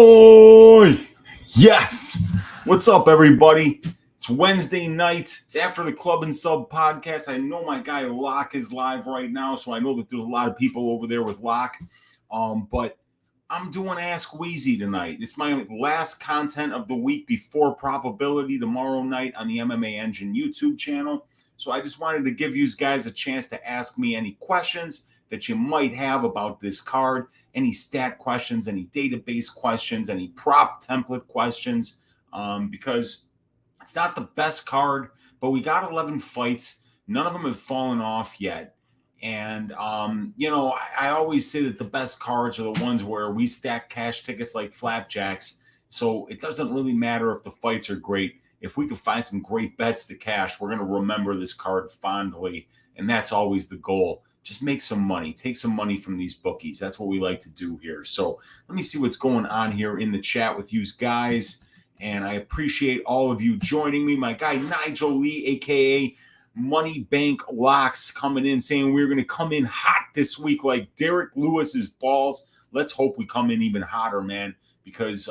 Oh, yes. What's up, everybody? It's Wednesday night. It's after the Club and Sub podcast. I know my guy Locke is live right now, so I know that there's a lot of people over there with Locke. But I'm doing Ask Weezy tonight. It's my last content of the week before probability tomorrow night on the MMA Engine YouTube channel. So I just wanted to give you guys a chance to ask me any questions that you might have about this card, any stat questions, any database questions, any prop template questions, because it's not the best card, but we got 11 fights. None of them have fallen off yet. And, I always say that the best cards are the ones where we stack cash tickets like flapjacks. So it doesn't really matter if the fights are great. If we can find some great bets to cash, we're going to remember this card fondly. And that's always the goal. Just make some money. Take some money from these bookies. That's what we like to do here. So let me see what's going on here in the chat with you guys. And I appreciate all of you joining me. My guy Nigel Lee, a.k.a. Money Bank Locks, coming in saying we're going to come in hot this week like Derek Lewis's balls. Let's hope we come in even hotter, man, because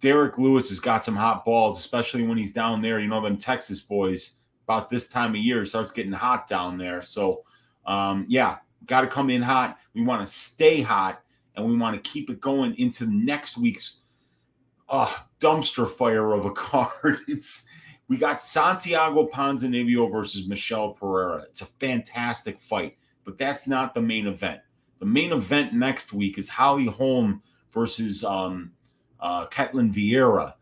Derek Lewis has got some hot balls, especially when he's down there. You know, them Texas boys, about this time of year, it starts getting hot down there. So, got to come in hot. We want to stay hot, and we want to keep it going into next week's dumpster fire of a card. We got Santiago Ponzinibbio versus Michel Pereira. It's a fantastic fight, but that's not the main event. The main event next week is Holly Holm versus Ketlin Vieira.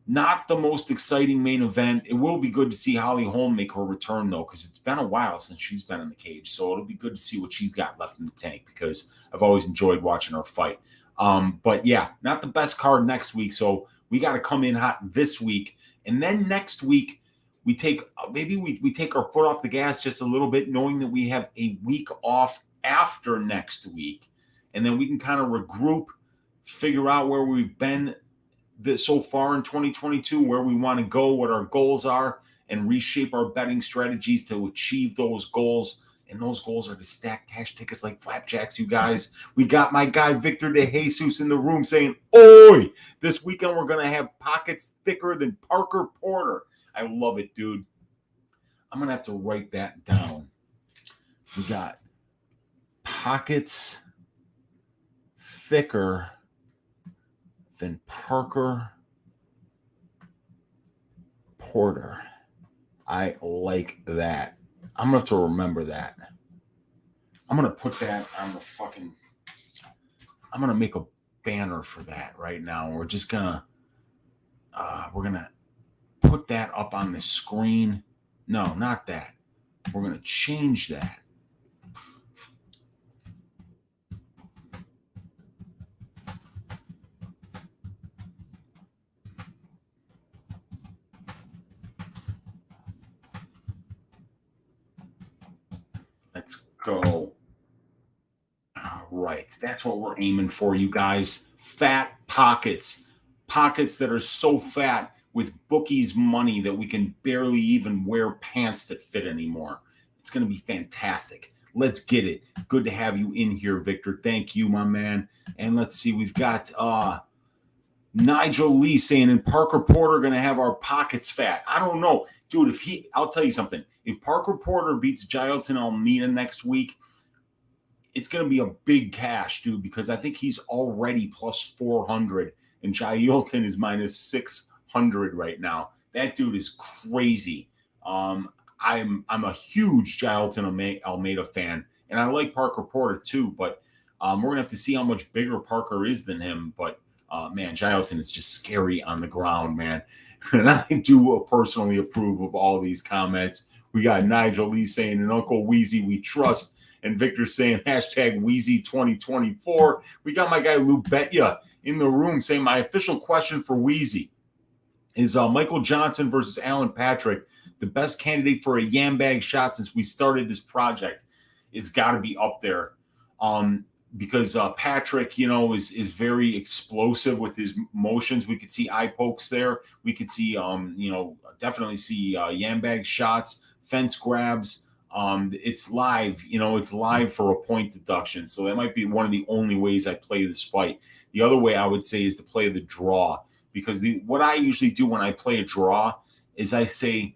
Not the most exciting main event. It will be good to see Holly Holm make her return, though, because it's been a while since she's been in the cage. So it'll be good to see what she's got left in the tank, because I've always enjoyed watching her fight. But yeah, not the best card next week. So we got to come in hot this week. And then next week, we take we take our foot off the gas just a little bit, knowing that we have a week off after next week. And then we can kind of regroup, figure out where we've been so far in 2022, where we want to go, what our goals are, and reshape our betting strategies to achieve those goals. And those goals are to stack cash tickets like flapjacks, you guys. We got my guy Victor De Jesus in the room saying, "Oi, this weekend we're going to have pockets thicker than Parker Porter." I love it, dude. I'm going to have to write that down. We got pockets thicker than Parker Porter. I like that. I'm going to have to remember that. I'm going to put that on the fucking... I'm going to make a banner for that right now. We're just going to... we're going to put that up on the screen. No, not that. We're going to change that. Let's go. All right. That's what we're aiming for, you guys. Fat pockets. Pockets that are so fat with bookies' money that we can barely even wear pants that fit anymore. It's going to be fantastic. Let's get it. Good to have you in here, Victor. Thank you, my man. And let's see. We've got Nigel Lee saying, "And Parker Porter going to have our pockets fat." I don't know. Dude, I'll tell you something. If Parker Porter beats Jailton Almeida next week, it's going to be a big cash, dude, because I think he's already plus 400 and Jailton is minus 600 right now. That dude is crazy. I'm a huge Jailton Almeida fan, and I like Parker Porter too, but we're going to have to see how much bigger Parker is than him. But, man, Jailton is just scary on the ground, man. And I do personally approve of all these comments. We got Nigel Lee saying, "And Uncle Weezy we trust." And Victor saying, hashtag Weezy 2024. We got my guy Lou Betya in the room saying, "My official question for Weezy is Michael Johnson versus Alan Patrick the best candidate for a yam bag shot since we started this project?" It's got to be up there. Because Patrick, is very explosive with his motions. We could see eye pokes there. We could see, definitely see yam bag shots, fence grabs. It's live, it's live for a point deduction. So that might be one of the only ways I play this fight. The other way I would say is to play the draw, because what I usually do when I play a draw is I say,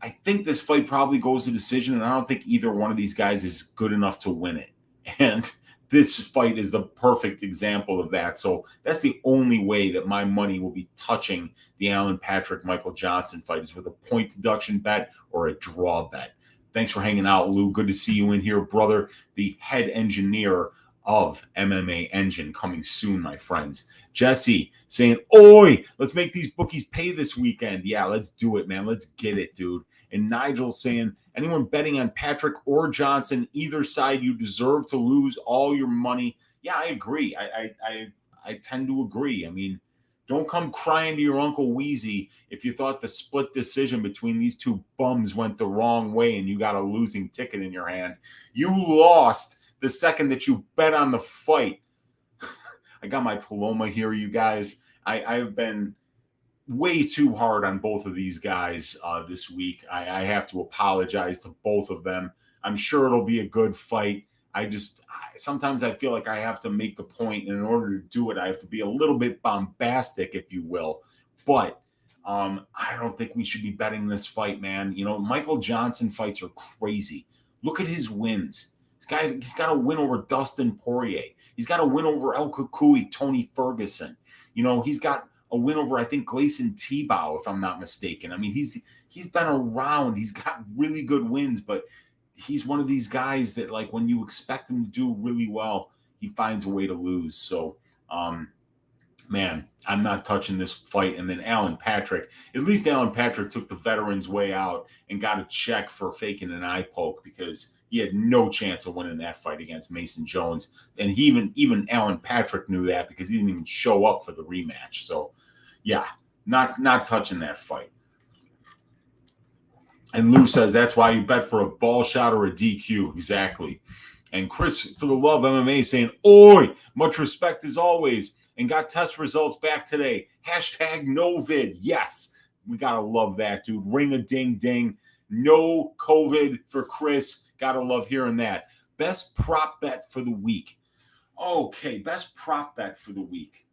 I think this fight probably goes to decision, and I don't think either one of these guys is good enough to win it. And this fight is the perfect example of that. So that's the only way that my money will be touching the Alan Patrick Michael Johnson fight, is with a point deduction bet or a draw bet. Thanks for hanging out, Lou. Good to see you in here, brother. The head engineer of MMA Engine, coming soon, my friends. Jesse saying, oi, let's make these bookies pay this weekend. Yeah, let's do it, man. Let's get it, dude. And Nigel saying, anyone betting on Patrick or Johnson, either side, you deserve to lose all your money. Yeah, I agree. I tend to agree. I mean, don't come crying to your Uncle Weezy if you thought the split decision between these two bums went the wrong way and you got a losing ticket in your hand. You lost the second that you bet on the fight. I got my Paloma here, you guys. I've been way too hard on both of these guys this week. I have to apologize to both of them. I'm sure it'll be a good fight. Sometimes I feel like I have to make the point, and in order to do it, I have to be a little bit bombastic, if you will. But I don't think we should be betting this fight, man. You know, Michael Johnson fights are crazy. Look at his wins. He's got a win over Dustin Poirier. He's got a win over El Kukui, Tony Ferguson. You know, he's got a win over, I think, Gleison Tebow, if I'm not mistaken. I mean, he's been around. He's got really good wins, but he's one of these guys that, like, when you expect him to do really well, he finds a way to lose. So, man, I'm not touching this fight. And then Alan Patrick, at least Alan Patrick took the veteran's way out and got a check for faking an eye poke, because he had no chance of winning that fight against Mason Jones. And even Alan Patrick knew that, because he didn't even show up for the rematch. So, yeah, not touching that fight. And Lou says that's why you bet for a ball shot or a DQ. Exactly. And Chris, for the love MMA, saying, oi, much respect as always. And got test results back today. Hashtag no vid. Yes. We got to love that, dude. Ring a ding ding. No COVID for Chris. Got to love hearing that. Best prop bet for the week. Okay, best prop bet for the week.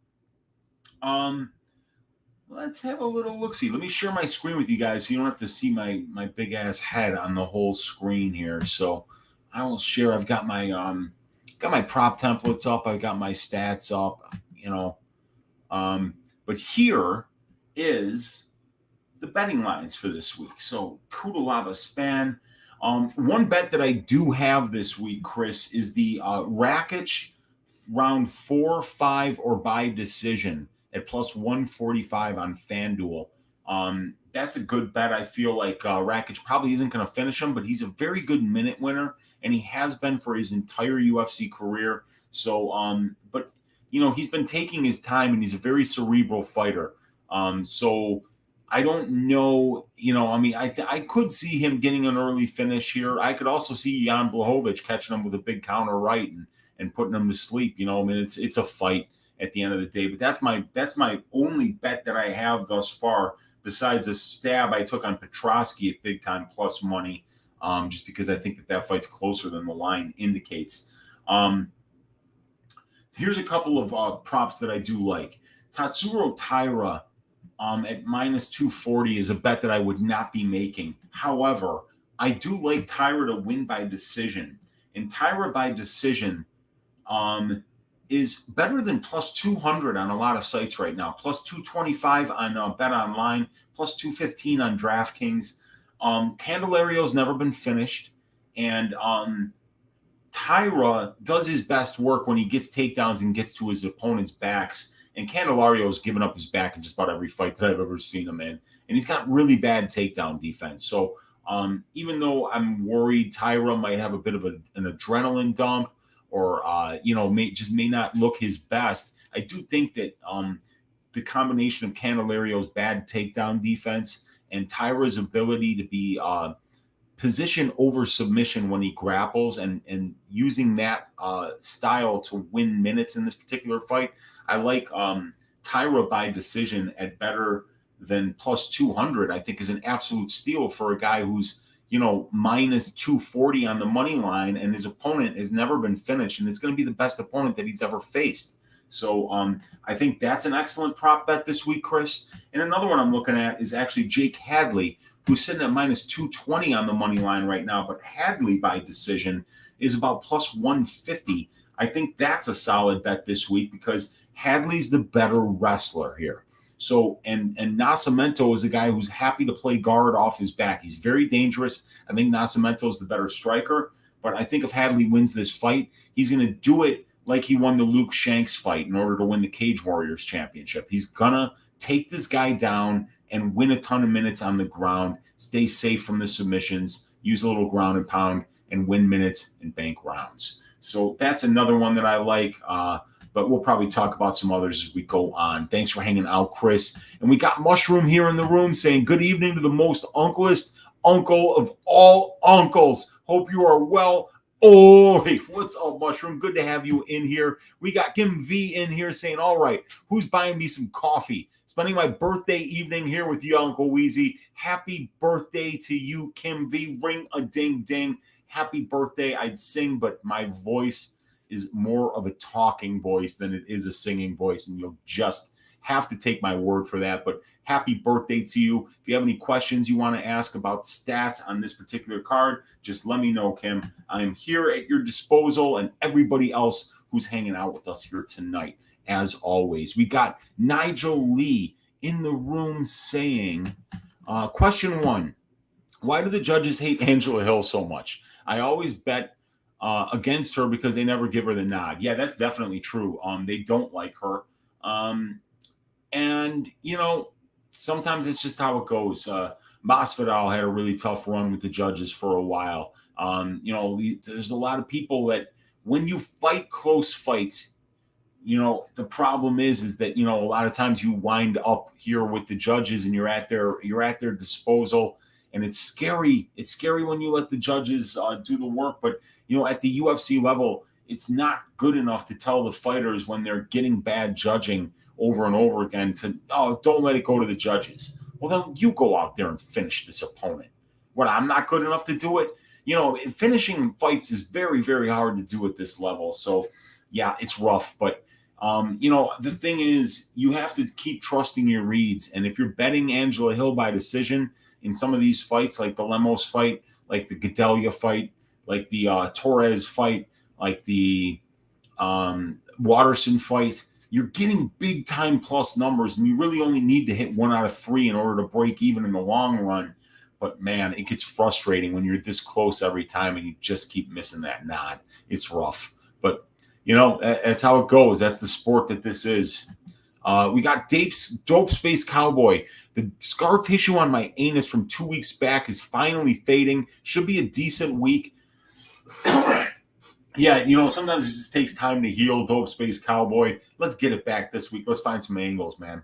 Let's have a little look-see. Let me share my screen with you guys so you don't have to see my big-ass head on the whole screen here. So I will share. I've got my prop templates up. I've got my stats up, you know. But here is the betting lines for this week. So Kudalaba Span. One bet that I do have this week, Chris, is the Rakic round 4, 5, or by decision at plus 145 on FanDuel. That's a good bet. I feel like Rakic probably isn't going to finish him, but he's a very good minute winner, and he has been for his entire UFC career. So, but, you know, he's been taking his time, and he's a very cerebral fighter. So I don't know, you know, I mean, I could see him getting an early finish here. I could also see Jan Blachowicz catching him with a big counter right and putting him to sleep. You know, I mean, it's a fight at the end of the day. But that's my only bet that I have thus far, besides a stab I took on Petrosky at big time plus money, just because I think that fight's closer than the line indicates. Here's a couple of props that I do like. Tatsuro Taira at minus 240 is a bet that I would not be making. However, I do like Taira to win by decision. And Taira by decision is better than plus 200 on a lot of sites right now. Plus 225 on Bet Online, plus 215 on DraftKings. Candelario's never been finished. And Taira does his best work when he gets takedowns and gets to his opponent's backs. And Candelario's given up his back in just about every fight that I've ever seen him in. And he's got really bad takedown defense. So even though I'm worried Taira might have a bit of an adrenaline dump, or may not look his best, I do think that the combination of Candelario's bad takedown defense and Taira's ability to be position over submission when he grapples and using that style to win minutes in this particular fight, I like Taira by decision at better than plus 200. I think is an absolute steal for a guy who's, you know, minus 240 on the money line, and his opponent has never been finished, and it's going to be the best opponent that he's ever faced. So I think that's an excellent prop bet this week, Chris. And another one I'm looking at is actually Jake Hadley, who's sitting at minus 220 on the money line right now. But Hadley by decision is about plus 150. I think that's a solid bet this week because Hadley's the better wrestler here. So, and Nascimento is a guy who's happy to play guard off his back. He's very dangerous. I think Nascimento is the better striker. But I think if Hadley wins this fight, he's going to do it like he won the Luke Shanks fight in order to win the Cage Warriors championship. He's going to take this guy down and win a ton of minutes on the ground, stay safe from the submissions, use a little ground and pound, and win minutes and bank rounds. So that's another one that I like. But we'll probably talk about some others as we go on. Thanks for hanging out, Chris. And we got Mushroom here in the room saying, good evening to the most unklest uncle of all uncles. Hope you are well. Oh, hey, what's up, Mushroom? Good to have you in here. We got Kim V in here saying, all right, who's buying me some coffee? Spending my birthday evening here with you, Uncle Weezy. Happy birthday to you, Kim V. Ring a ding ding. Happy birthday. I'd sing, but my voice is more of a talking voice than it is a singing voice, and you'll just have to take my word for that. But happy birthday to you. If you have any questions you want to ask about stats on this particular card, just let me know, Kim. I am here at your disposal, and everybody else who's hanging out with us here tonight. As always, we got Nigel Lee in the room saying, question one, why do the judges hate Angela Hill so much? I always bet against her because they never give her the nod. Yeah, that's definitely true. They don't like her. And, you know, sometimes it's just how it goes. Masvidal had a really tough run with the judges for a while. You know, there's a lot of people that when you fight close fights, you know, the problem is that, you know, a lot of times you wind up here with the judges and you're at their disposal. And it's scary. It's scary when you let the judges do the work. But, you know, at the UFC level, it's not good enough to tell the fighters when they're getting bad judging over and over again to, oh, don't let it go to the judges. Well, then you go out there and finish this opponent. What, I'm not good enough to do it? You know, finishing fights is very, very hard to do at this level. So, yeah, it's rough. But, you know, the thing is, you have to keep trusting your reads. And if you're betting Angela Hill by decision in some of these fights, like the Lemos fight, like the Gedalia fight, like the Torres fight, like the Watterson fight, you're getting big time plus numbers, and you really only need to hit 1 out of 3 in order to break even in the long run. But man, it gets frustrating when you're this close every time and you just keep missing that nod. It's rough. But, you know, that's how it goes. That's the sport that this is. We got Dope Space Cowboy. The scar tissue on my anus from 2 weeks back is finally fading. Should be a decent week. Yeah, you know, sometimes it just takes time to heal, Dope Space Cowboy. Let's get it back this week. Let's find some angles, man.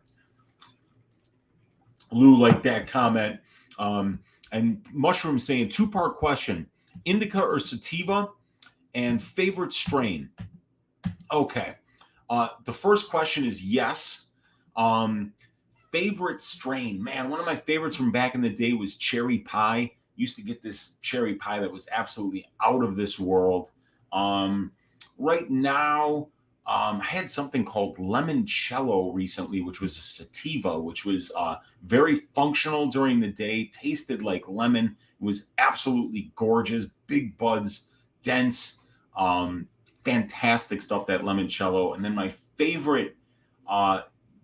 Lou liked that comment. And Mushroom saying, 2-part question, indica or sativa, and favorite strain. Okay. The first question is yes. Favorite strain, man, one of my favorites from back in the day was cherry pie. Used to get this cherry pie that was absolutely out of this world. Right now, I had something called limoncello recently, which was a sativa, which was very functional during the day, tasted like lemon. It was absolutely gorgeous, big buds, dense, fantastic stuff, that limoncello. And then my favorite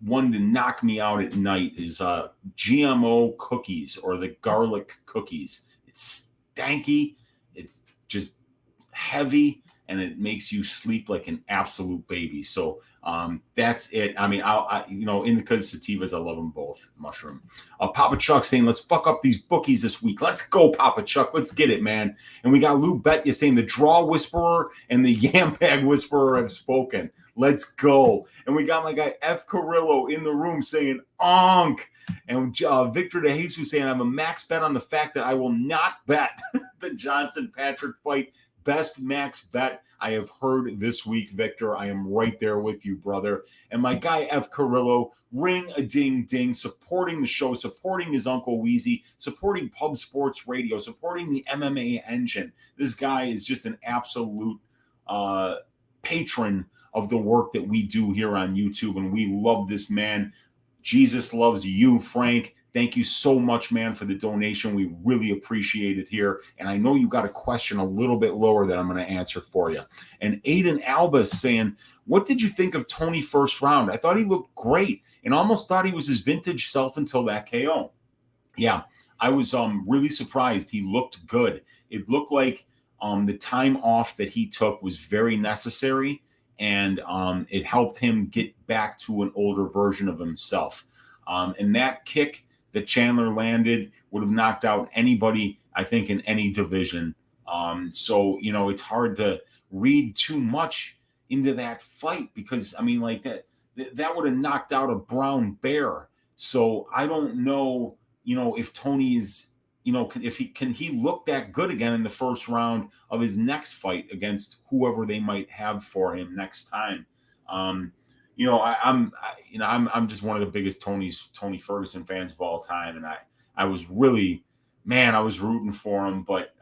one to knock me out at night is GMO cookies, or the garlic cookies. It's stanky, it's just heavy, and it makes you sleep like an absolute baby. So that's it. I mean, I you know, indicas, sativas, I love them both. Mushroom. Papa Chuck saying, let's fuck up these bookies this week. Let's go, Papa Chuck. Let's get it, man. And we got Lou Betya saying the draw whisperer and the yam bag whisperer have spoken. Let's go. And we got my guy F. Carrillo in the room saying, onk. And Victor De Jesus saying, I'm a max bet on the fact that I will not bet the Johnson-Patrick fight. Best max bet I have heard this week, Victor. I am right there with you, brother. And my guy, F. Carrillo, ring a ding ding, supporting the show, supporting his Uncle Weezy, supporting Pub Sports Radio, supporting the MMA engine. This guy is just an absolute patron of the work that we do here on YouTube, and we love this man. Jesus loves you, Frank. Thank you so much, man, for the donation. We really appreciate it here. And I know you got a question a little bit lower that I'm going to answer for you. And Aiden Alba is saying, what did you think of Tony first round? I thought he looked great and almost thought he was his vintage self until that KO. Yeah, I was really surprised. He looked good. It looked like the time off that he took was very necessary, and it helped him get back to an older version of himself. And that kick that Chandler landed would have knocked out anybody, I think, in any division. So, it's hard to read too much into that fight because, like that would have knocked out a brown bear. So I don't know, if Tony is, if he look that good again in the first round of his next fight against whoever they might have for him next time. I'm just one of the biggest Tony Ferguson fans of all time, and I was really, man, I was rooting for him. But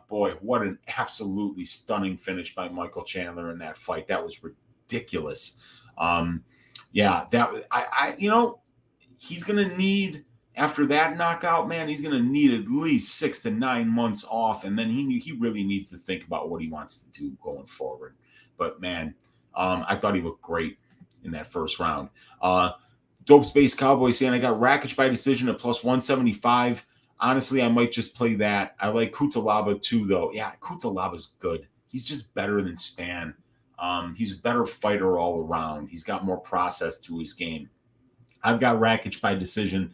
boy, what an absolutely stunning finish by Michael Chandler in that fight. That was ridiculous. He's gonna need, after that knockout, man, he's gonna need at least 6 to 9 months off, and then he really needs to think about what he wants to do going forward. But man, I thought he looked great in that first round. Dope Space Cowboy saying, I got Rakic by decision at plus 175. Honestly, I might just play that. I like Kutalaba too, though. Yeah, Kutalaba's good. He's just better than Span. He's a better fighter all around. He's got more process to his game. I've got Rakic by decision,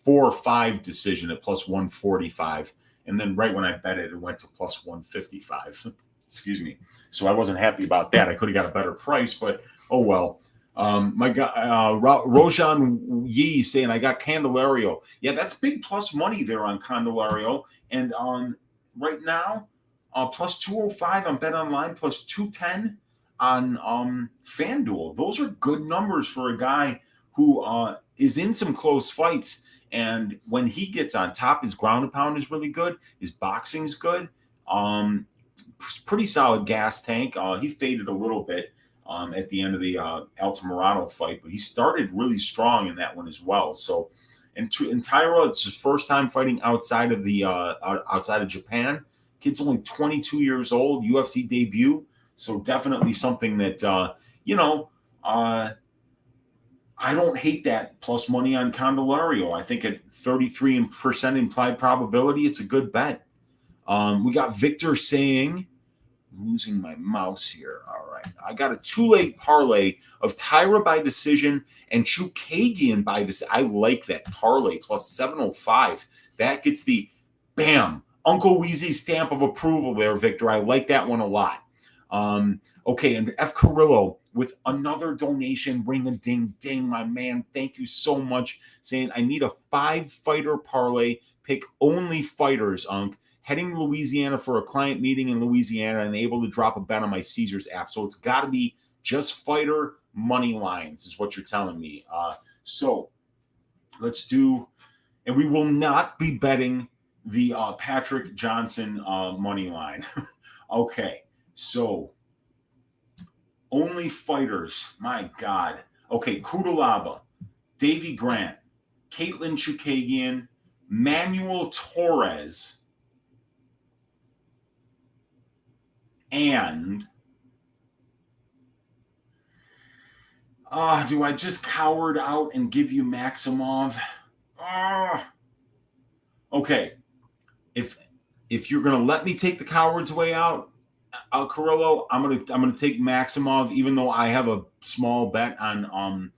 4-5 decision at plus 145. And then right when I bet it, it went to plus 155. Excuse me. So I wasn't happy about that. I could have got a better price, but oh well. My guy, Rojan Yi saying, I got Candelario. Yeah, that's big plus money there on Candelario. And right now, plus 205 on Bet Online, plus 210 on FanDuel. Those are good numbers for a guy who is in some close fights. And when he gets on top, his ground and pound is really good. His boxing's good. Pretty solid gas tank. He faded a little bit at the end of the Altamirano fight, but he started really strong in that one as well. So, and Tyra, it's his first time fighting outside of Japan. Kid's only 22 years old, UFC debut. So definitely something that I don't hate that plus money on Candelario. I think at 33% implied probability, it's a good bet. We got Victor saying, losing my mouse here. All right. I got a 2-leg parlay of Tyra by decision and Chookagian by decision. I like that parlay plus 705. That gets the bam, Uncle Weezy stamp of approval there, Victor. I like that one a lot. Okay, and F. Carrillo with another donation. Ring a ding ding, my man. Thank you so much. Saying I need a 5-fighter parlay. Pick only fighters, Unc. Heading to Louisiana for a client meeting in Louisiana and able to drop a bet on my Caesars app. So it's got to be just fighter money lines is what you're telling me. So let's do, and we will not be betting the Patrick Johnson money line. Okay, so only fighters. My God. Okay, Kudalaba, Davy Grant, Caitlin Chookagian, Manuel Torres, and do I just coward out and give you Maximov? Okay. If you're gonna let me take the coward's way out, Carrillo, I'm gonna take Maximov, even though I have a small bet on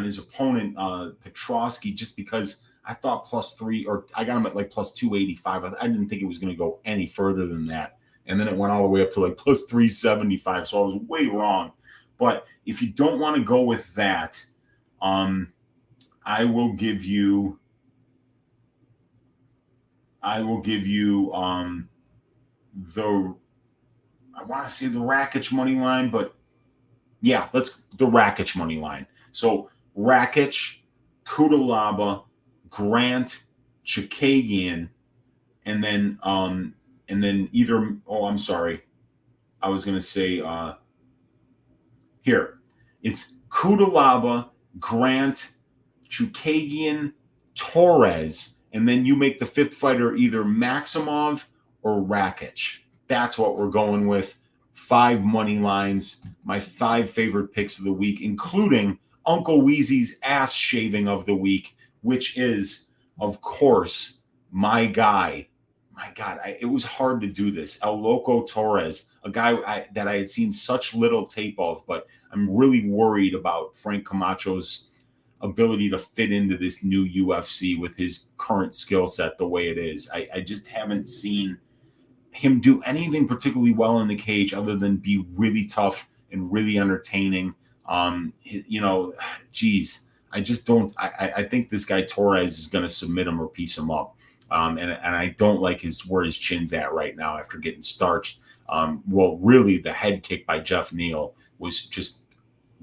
his opponent Petrosky, just because I thought +3, or I got him at like plus 285. I didn't think it was gonna go any further than that. And then it went all the way up to like plus 375. So I was way wrong. But if you don't want to go with that, I will give you I want to say the Rakic money line, but yeah, let's the Rakic money line. So Rakic, Kudalaba, Grant, Chookagian, and then either, oh, I'm sorry. I was going to say Here, it's Kudalaba, Grant, Chukagian, Torres, and then you make the fifth fighter either Maximov or Rakic. That's what we're going with. 5 money lines, my 5 favorite picks of the week, including Uncle Weezy's ass shaving of the week, which is, of course, my guy. My God, it was hard to do this. El Loco Torres, a guy that I had seen such little tape of, but I'm really worried about Frank Camacho's ability to fit into this new UFC with his current skill set the way it is. I just haven't seen him do anything particularly well in the cage other than be really tough and really entertaining. Geez, I just don't. I think this guy Torres is going to submit him or piece him up. And I don't like where his chin's at right now after getting starched. Really, the head kick by Jeff Neal was just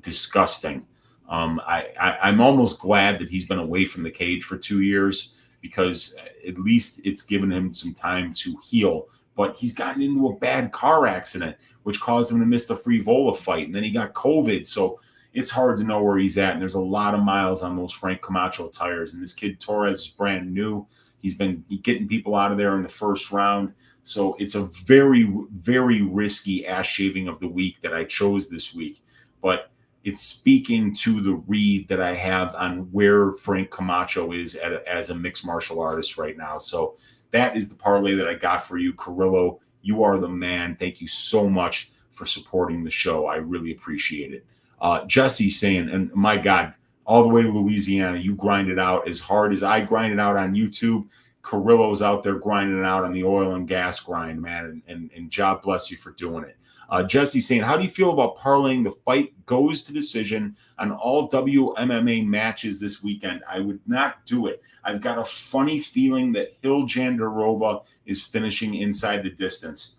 disgusting. I'm almost glad that he's been away from the cage for 2 years because at least it's given him some time to heal. But he's gotten into a bad car accident, which caused him to miss the Frivola fight. And then he got COVID. So it's hard to know where he's at. And there's a lot of miles on those Frank Camacho tires. And this kid Torres is brand new. He's been getting people out of there in the first round. So it's a very, very risky ass shaving of the week that I chose this week. But it's speaking to the read that I have on where Frank Camacho is as a mixed martial artist right now. So that is the parlay that I got for you, Carrillo. You are the man. Thank you so much for supporting the show. I really appreciate it. Jesse saying, and my God, all the way to Louisiana, you grind it out as hard as I grind it out on YouTube. Carrillo's out there grinding it out on the oil and gas grind, man, and God bless you for doing it. Jesse saying, how do you feel about parlaying the fight goes to decision on all WMMA matches this weekend? I would not do it. I've got a funny feeling that Hill Jandiroba is finishing inside the distance.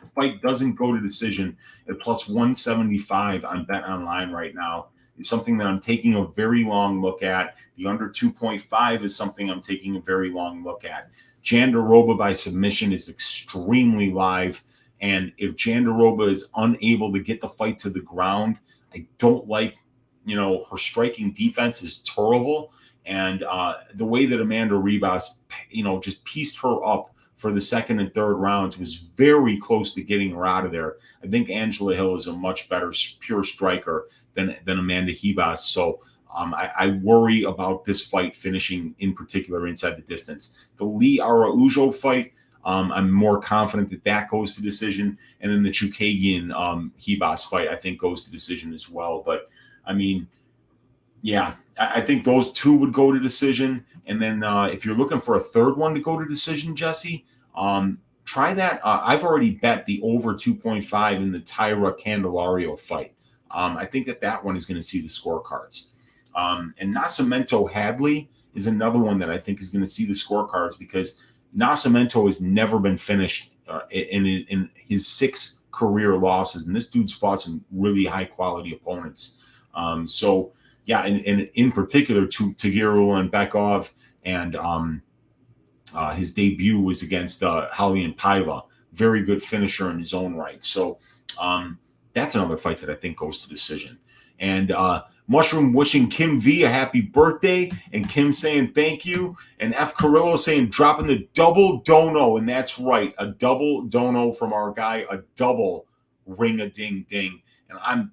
The fight doesn't go to decision at plus 175 on Bet Online right now. It's something that I'm taking a very long look at. The under 2.5 is something I'm taking a very long look at. Jandiroba by submission is extremely live. And if Jandiroba is unable to get the fight to the ground, I don't like, her striking defense is terrible. And the way that Amanda Ribas, just pieced her up for the second and third rounds was very close to getting her out of there. I think Angela Hill is a much better pure striker than Amanda Ribas. So I worry about this fight finishing in particular inside the distance. The Lee Araujo fight, I'm more confident that goes to decision. And then the Chukagian Ribas fight, I think, goes to decision as well. But, I think those two would go to decision. And then if you're looking for a third one to go to decision, Jesse, try that. I've already bet the over 2.5 in the Tyra Candelario fight. I think that one is going to see the scorecards. And Nascimento Hadley is another one that I think is going to see the scorecards because Nascimento has never been finished in his 6 career losses. And this dude's fought some really high quality opponents. And in particular, Tagiru and Bekov, and his debut was against Halian Paiva. Very good finisher in his own right. So that's another fight that I think goes to decision. And Mushroom wishing Kim V a happy birthday, and Kim saying thank you, and F Carrillo saying dropping the double dono, and that's right, a double dono from our guy, a double ring-a-ding-ding. And I'm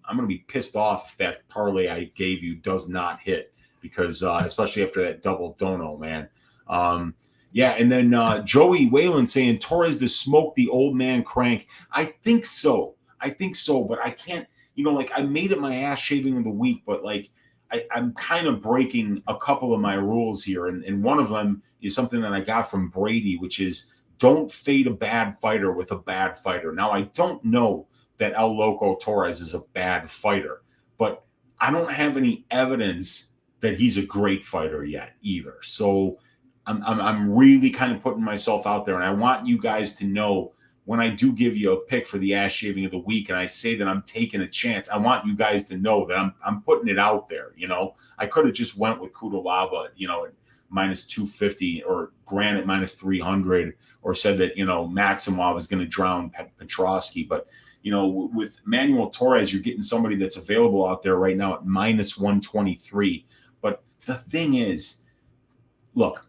going to be pissed off if that parlay I gave you does not hit, because especially after that double dono, man. And then Joey Whalen saying Torres to smoke the old man crank. I think so, but I can't, I made it my ass shaving of the week, but I'm kind of breaking a couple of my rules here. And one of them is something that I got from Brady, which is don't fade a bad fighter with a bad fighter. Now, I don't know that El Loco Torres is a bad fighter, but I don't have any evidence that he's a great fighter yet either. So I'm really kind of putting myself out there, and I want you guys to know when I do give you a pick for the ass shaving of the week and I say that I'm taking a chance, I want you guys to know that I'm putting it out there. I could have just went with Kudalaba, at minus 250 or Grant at minus 300, or said that, Maximov is going to drown Petrosky. But with Manuel Torres, you're getting somebody that's available out there right now at minus 123. But the thing is, look,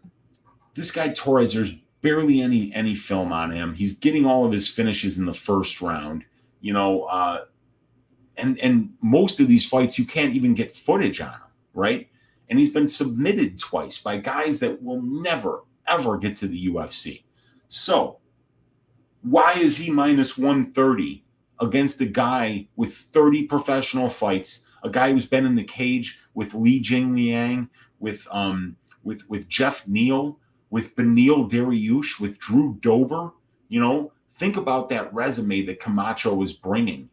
this guy Torres, there's barely any film on him. He's getting all of his finishes in the first round, and most of these fights you can't even get footage on him, right? And he's been submitted twice by guys that will never, ever get to the UFC. So why is he minus 130 against a guy with 30 professional fights, a guy who's been in the cage with Li Jingliang, with Jeff Neal, with Beneil Dariush, with Drew Dober? Think about that resume that Camacho is bringing,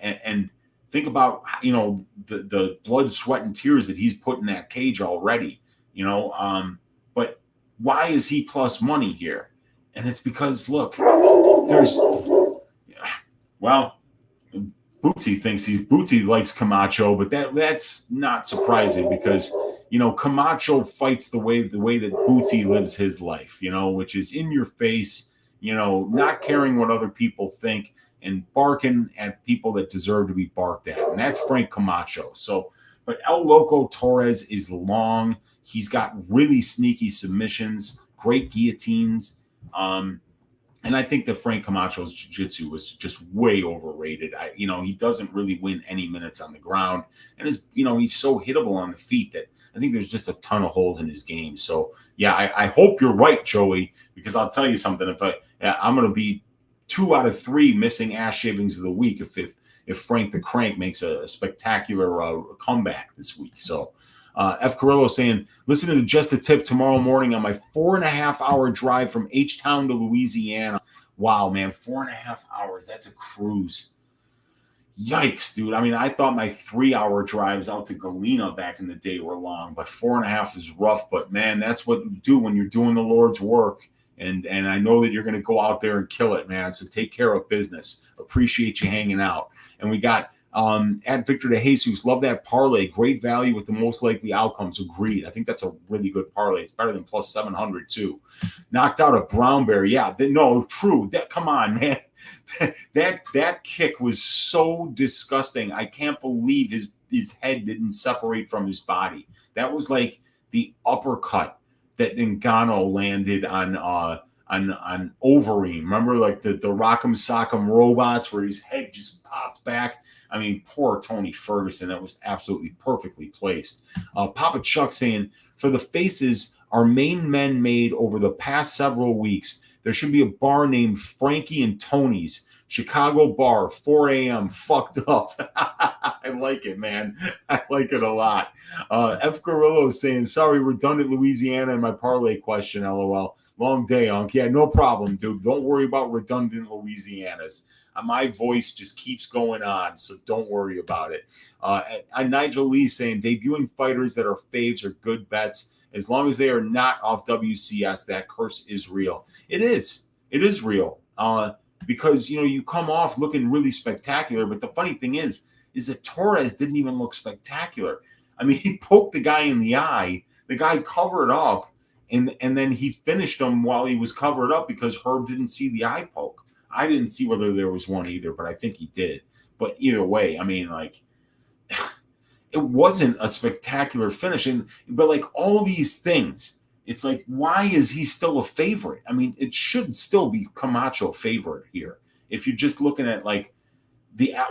and think about, the blood, sweat, and tears that he's put in that cage already, but why is he plus money here? And it's because, look, Bootsy Bootsy likes Camacho, but that's not surprising because, Camacho fights the way that Bootsy lives his life, which is in your face, not caring what other people think and barking at people that deserve to be barked at. And that's Frank Camacho. So, but El Loco Torres is long. He's got really sneaky submissions, great guillotines. And I think that Frank Camacho's jiu-jitsu was just way overrated. He doesn't really win any minutes on the ground. And he's so hittable on the feet that I think there's just a ton of holes in his game. So, yeah, I hope you're right, Joey, because I'll tell you something. I'm going to be 2 out of 3 missing ass shavings of the week if Frank the Crank makes a spectacular comeback this week. So F. Carrillo saying, listen to Just a Tip tomorrow morning on my 4.5-hour drive from H-Town to Louisiana. Wow, man, 4.5 hours. That's a cruise. Yikes, dude. I mean, I thought my 3-hour drives out to Galena back in the day were long, but 4.5 is rough. But, man, that's what you do when you're doing the Lord's work. And I know that you're going to go out there and kill it, man. So take care of business. Appreciate you hanging out. And we got at Victor De Jesus, love that parlay. Great value with the most likely outcomes. Agreed. I think that's a really good parlay. It's better than plus 700 too. Knocked out a brown bear. Yeah, no, true. Come on, man. that kick was so disgusting. I can't believe his head didn't separate from his body. That was like the uppercut that Ngannou landed on Overeem. Remember, like the Rock'em Sock'em robots where his head just popped back. I mean, poor Tony Ferguson. That was absolutely perfectly placed. Papa Chuck saying, for the faces our main men made over the past several weeks, there should be a bar named Frankie and Tony's. Chicago bar, 4 a.m., fucked up. I like it, man. I like it a lot. F. Carrillo saying, sorry, redundant Louisiana in my parlay question, LOL. Long day, Unc. Yeah, no problem, dude. Don't worry about redundant Louisianas. My voice just keeps going on, so don't worry about it. Nigel Lee saying, debuting fighters that are faves are good bets. As long as they are not off WCS, that curse is real. It is. It is real. Because, you come off looking really spectacular. But the funny thing is that Torres didn't even look spectacular. I mean, he poked the guy in the eye. The guy covered up, and then he finished him while he was covered up because Herb didn't see the eye poke. I didn't see whether there was one either, but I think he did. But either way, I mean, like, it wasn't a spectacular finish. But like all these things, it's like, why is he still a favorite? I mean, it should still be Camacho favorite here. If you're just looking at like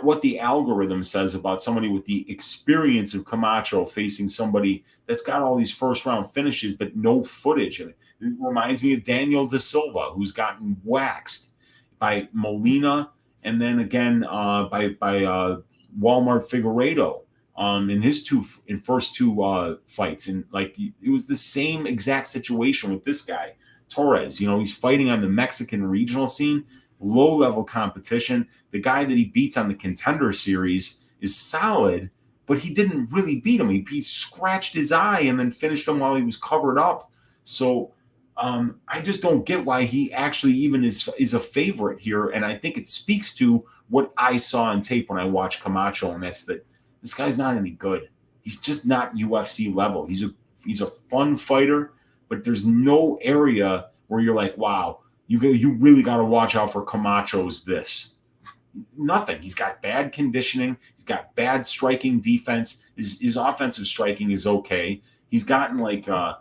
what the algorithm says about somebody with the experience of Camacho facing somebody that's got all these first round finishes, but no footage. And it reminds me of Daniel Da Silva, who's gotten waxed by Molina. And then again, by Walmart Figueiredo. In his first two fights. And like, it was the same exact situation with this guy, Torres. He's fighting on the Mexican regional scene, low-level competition. The guy that he beats on the Contender Series is solid, but he didn't really beat him. He scratched his eye and then finished him while he was covered up. So I just don't get why he actually even is a favorite here. And I think it speaks to what I saw on tape when I watched Camacho, and that's that this guy's not any good. He's just not UFC level. He's a fun fighter, but there's no area where you're like, wow, you really got to watch out for Camacho's this. Nothing. He's got bad conditioning. He's got bad striking defense. His offensive striking is okay. He's gotten like 5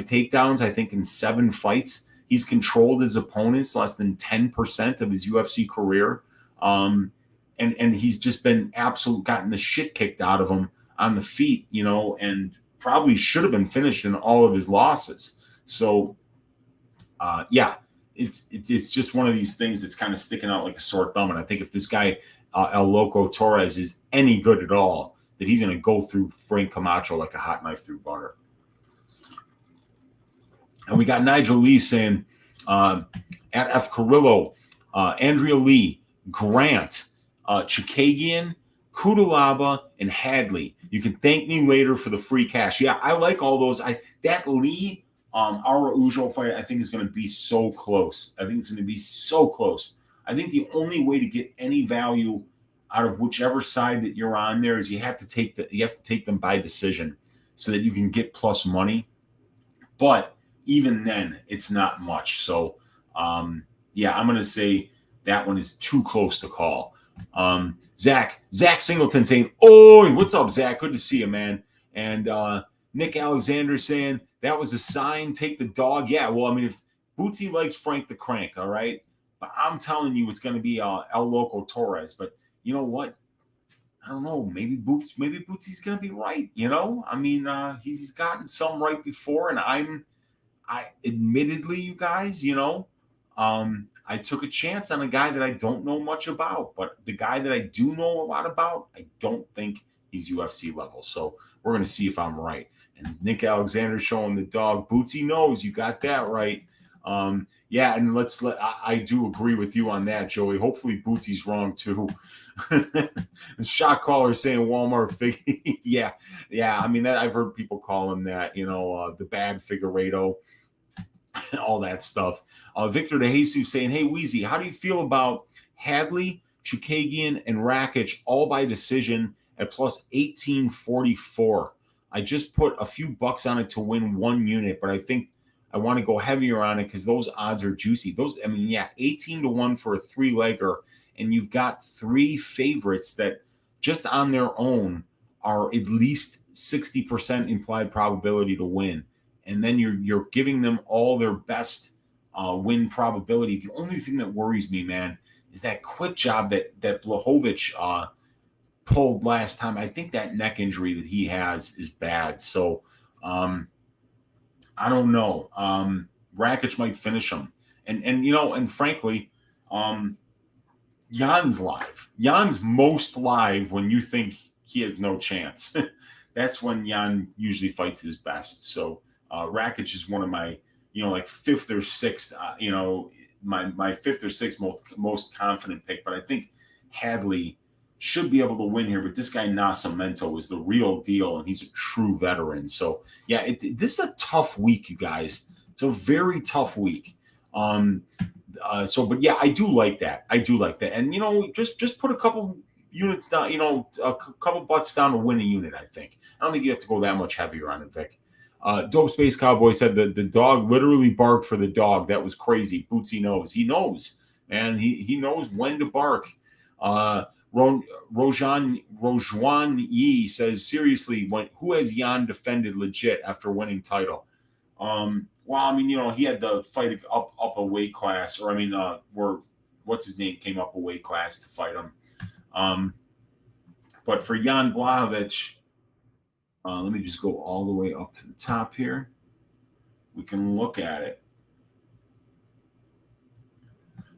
takedowns, I think, in 7 fights. He's controlled his opponents less than 10% of his UFC career. And he's just been gotten the shit kicked out of him on the feet, and probably should have been finished in all of his losses. So, yeah, it's just one of these things that's kind of sticking out like a sore thumb. And I think if this guy, El Loco Torres, is any good at all, that he's going to go through Frank Camacho like a hot knife through butter. And we got Nigel Lee saying, at F. Carrillo, Andrea Lee, Grant, Chikagian, Kudalaba, and Hadley. You can thank me later for the free cash. Yeah, I like all those. That Lee Araujo fight, I think, is going to be so close. I think it's going to be so close. I think the only way to get any value out of whichever side that you're on there is you have to take them by decision so that you can get plus money. But even then, it's not much. So, yeah, I'm going to say that one is too close to call. Zach Singleton saying, "Oh, what's up, Zach? Good to see you, man." And Nick Alexander saying, "That was a sign. Take the dog." Yeah, well, I mean, if Bootsy likes Frank the Crank, all right. But I'm telling you, it's going to be El Loco Torres. But you know what? I don't know. Maybe Bootsy's going to be right. I mean, he's gotten some right before, and I admittedly, you guys, I took a chance on a guy that I don't know much about, but the guy that I do know a lot about, I don't think he's UFC level. So we're going to see if I'm right. And Nick Alexander showing the dog. Bootsy knows. You got that right. Yeah, and I do agree with you on that, Joey. Hopefully Bootsy's wrong too. Shot caller saying Walmart fig. yeah. I mean, I've heard people call him that, the bad Figueiredo, all that stuff. Victor De Jesus saying, "Hey, Weezy, how do you feel about Hadley, Chikagian, and Rakic all by decision at plus 1844? I just put a few bucks on it to win 1 unit, but I think I want to go heavier on it because those odds are juicy." 18-1 for a 3-legger, and you've got 3 favorites that just on their own are at least 60% implied probability to win. And then you're giving them all their best win probability. The only thing that worries me, man, is that quit job that Blachowicz pulled last time. I think that neck injury that he has is bad. So I don't know. Rakic might finish him. And frankly, Jan's live. Jan's most live when you think he has no chance. That's when Jan usually fights his best. So Rakic is one of my, like 5th or 6th, my 5th or 6th most confident pick. But I think Hadley should be able to win here. But this guy Nascimento is the real deal, and he's a true veteran. So yeah, this is a tough week, you guys. It's a very tough week. But yeah, I do like that. And just put a couple units down. A couple butts down to win a unit. I think. I don't think you have to go that much heavier on it, Vic. Dope Space Cowboy said the dog literally barked for the dog. That was crazy. Bootsy knows. He knows, man. He knows when to bark. Rojuan Yi says, seriously, who has Jan defended legit after winning title? Well, I mean, he had the fight up a weight class, or I mean, where what's his name came up a weight class to fight him. But for Jan Blachowicz, let me just go all the way up to the top here. We can look at it.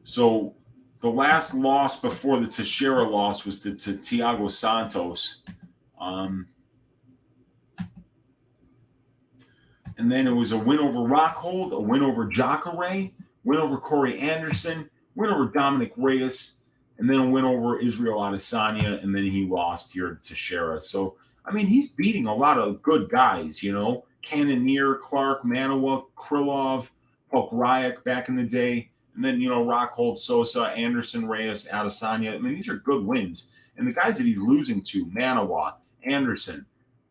So the last loss before the Teixeira loss was to Thiago Santos. And then it was a win over Rockhold, a win over Jacare, win over Corey Anderson, win over Dominic Reyes, and then a win over Israel Adesanya, and then he lost here to Teixeira. So, I mean, he's beating a lot of good guys, Cannonier, Clark, Manawa, Krylov, Pokrayak back in the day. And then, Rockhold, Sosa, Anderson, Reyes, Adesanya. I mean, these are good wins. And the guys that he's losing to, Manawa, Anderson,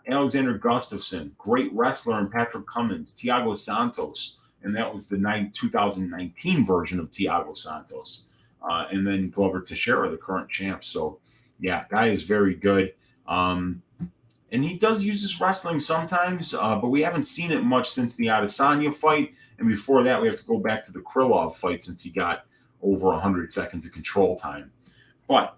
Alexander Gustafsson, great wrestler, and Patrick Cummins, Thiago Santos. And that was the 2019 version of Thiago Santos. and then Glover Teixeira, the current champ. So, yeah, guy is very good. And he does use his wrestling sometimes, but we haven't seen it much since the Adesanya fight. And before that, we have to go back to the Krylov fight since he got over 100 seconds of control time. But,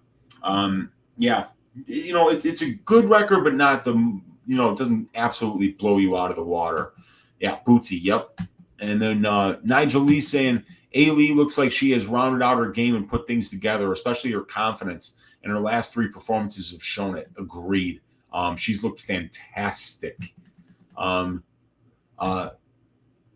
yeah, it's a good record, but not it doesn't absolutely blow you out of the water. Yeah, Bootsy, yep. And then Nigel Lee saying, A. Lee looks like she has rounded out her game and put things together, especially her confidence. And her last 3 performances have shown it. Agreed. She's looked fantastic.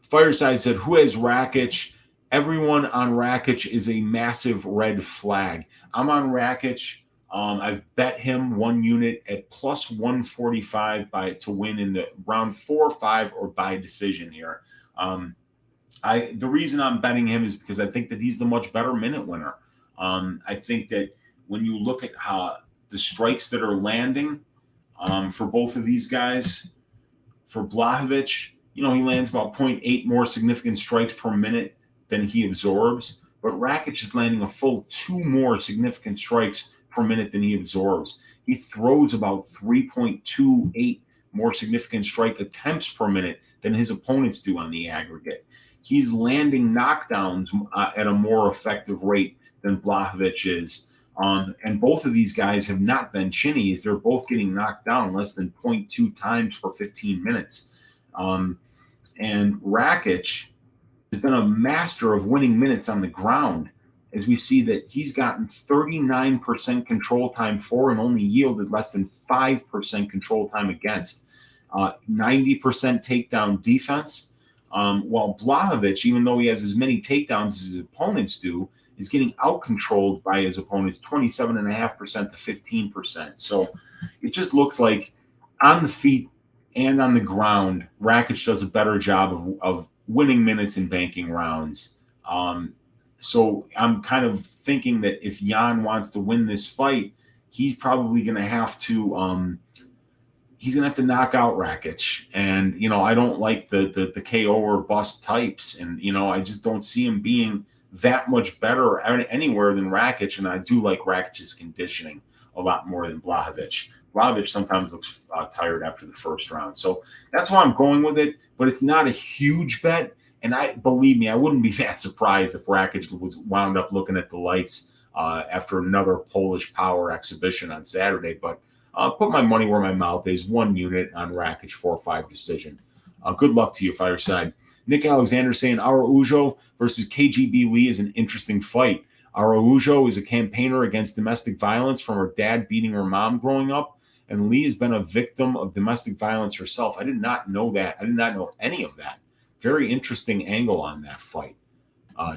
Fireside said, who has Rakic? Everyone on Rakic is a massive red flag. I'm on Rakic. I've bet him 1 unit at plus 145 to win in the round 4 or 5 or by decision here. The reason I'm betting him is because I think that he's the much better minute winner. I think that when you look at how the strikes that are landing for both of these guys, for Blachowicz, he lands about 0.8 more significant strikes per minute than he absorbs. But Rakic is landing a full 2 more significant strikes per minute than he absorbs. He throws about 3.28 more significant strike attempts per minute than his opponents do on the aggregate. He's landing knockdowns at a more effective rate than Blachowicz is. And both of these guys have not been chinny, as they're both getting knocked down less than 0.2 times per 15 minutes. And Rakic has been a master of winning minutes on the ground, as we see that he's gotten 39% control time for and only yielded less than 5% control time against. 90% takedown defense, while Blachowicz, even though he has as many takedowns as his opponents do, is getting out-controlled by his opponents 27.5% to 15%. So it just looks like on the feet and on the ground, Rakic does a better job of winning minutes and banking rounds. So I'm kind of thinking that if Jan wants to win this fight, he's probably going to have to knock out Rakic. And, I don't like the KO or bust types. And, I just don't see him being that much better anywhere than Rakic. And I do like Rakic's conditioning a lot more than Blachowicz. Blachowicz sometimes looks tired after the first round. So that's why I'm going with it. But it's not a huge bet. And believe me, I wouldn't be that surprised if Rakic was wound up looking at the lights after another Polish power exhibition on Saturday. But put my money where my mouth is. 1 unit on Rakic 4-5 decision. Good luck to you, Fireside. Nick Alexander saying Araujo versus KGB Lee is an interesting fight. Araujo is a campaigner against domestic violence from her dad beating her mom growing up. And Lee has been a victim of domestic violence herself. I did not know that. I did not know any of that. Very interesting angle on that fight,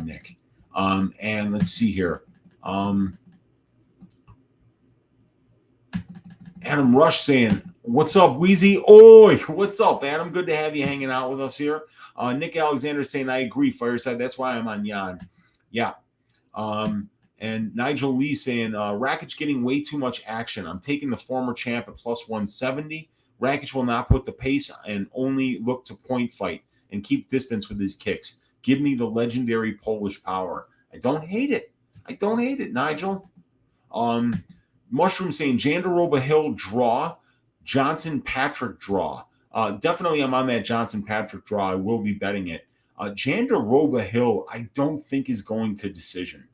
Nick. And let's see here. Adam Rush saying, what's up, Weezy? Oi, what's up, Adam? Good to have you hanging out with us here. Nick Alexander saying, I agree, Fireside. That's why I'm on Jan. Yeah. And Nigel Lee saying, Rakic getting way too much action. I'm taking the former champ at plus 170. Rakic will not put the pace and only look to point fight and keep distance with his kicks. Give me the legendary Polish power. I don't hate it. Nigel. Mushroom saying Jandaroba Hill draw, Johnson Patrick draw. Definitely I'm on that Johnson Patrick draw. I will be betting it. Jandaroba Hill, I don't think is going to decision.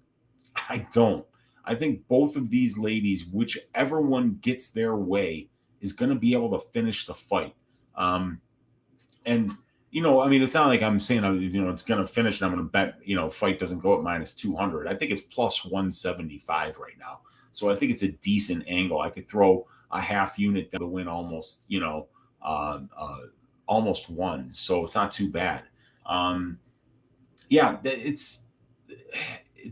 I don't. I think both of these ladies, whichever one gets their way, is going to be able to finish the fight. And it's not like I'm saying, it's going to finish and I'm going to bet, fight doesn't go at minus 200. I think it's plus 175 right now. So I think it's a decent angle. I could throw a half unit to win almost, almost one. So it's not too bad. It's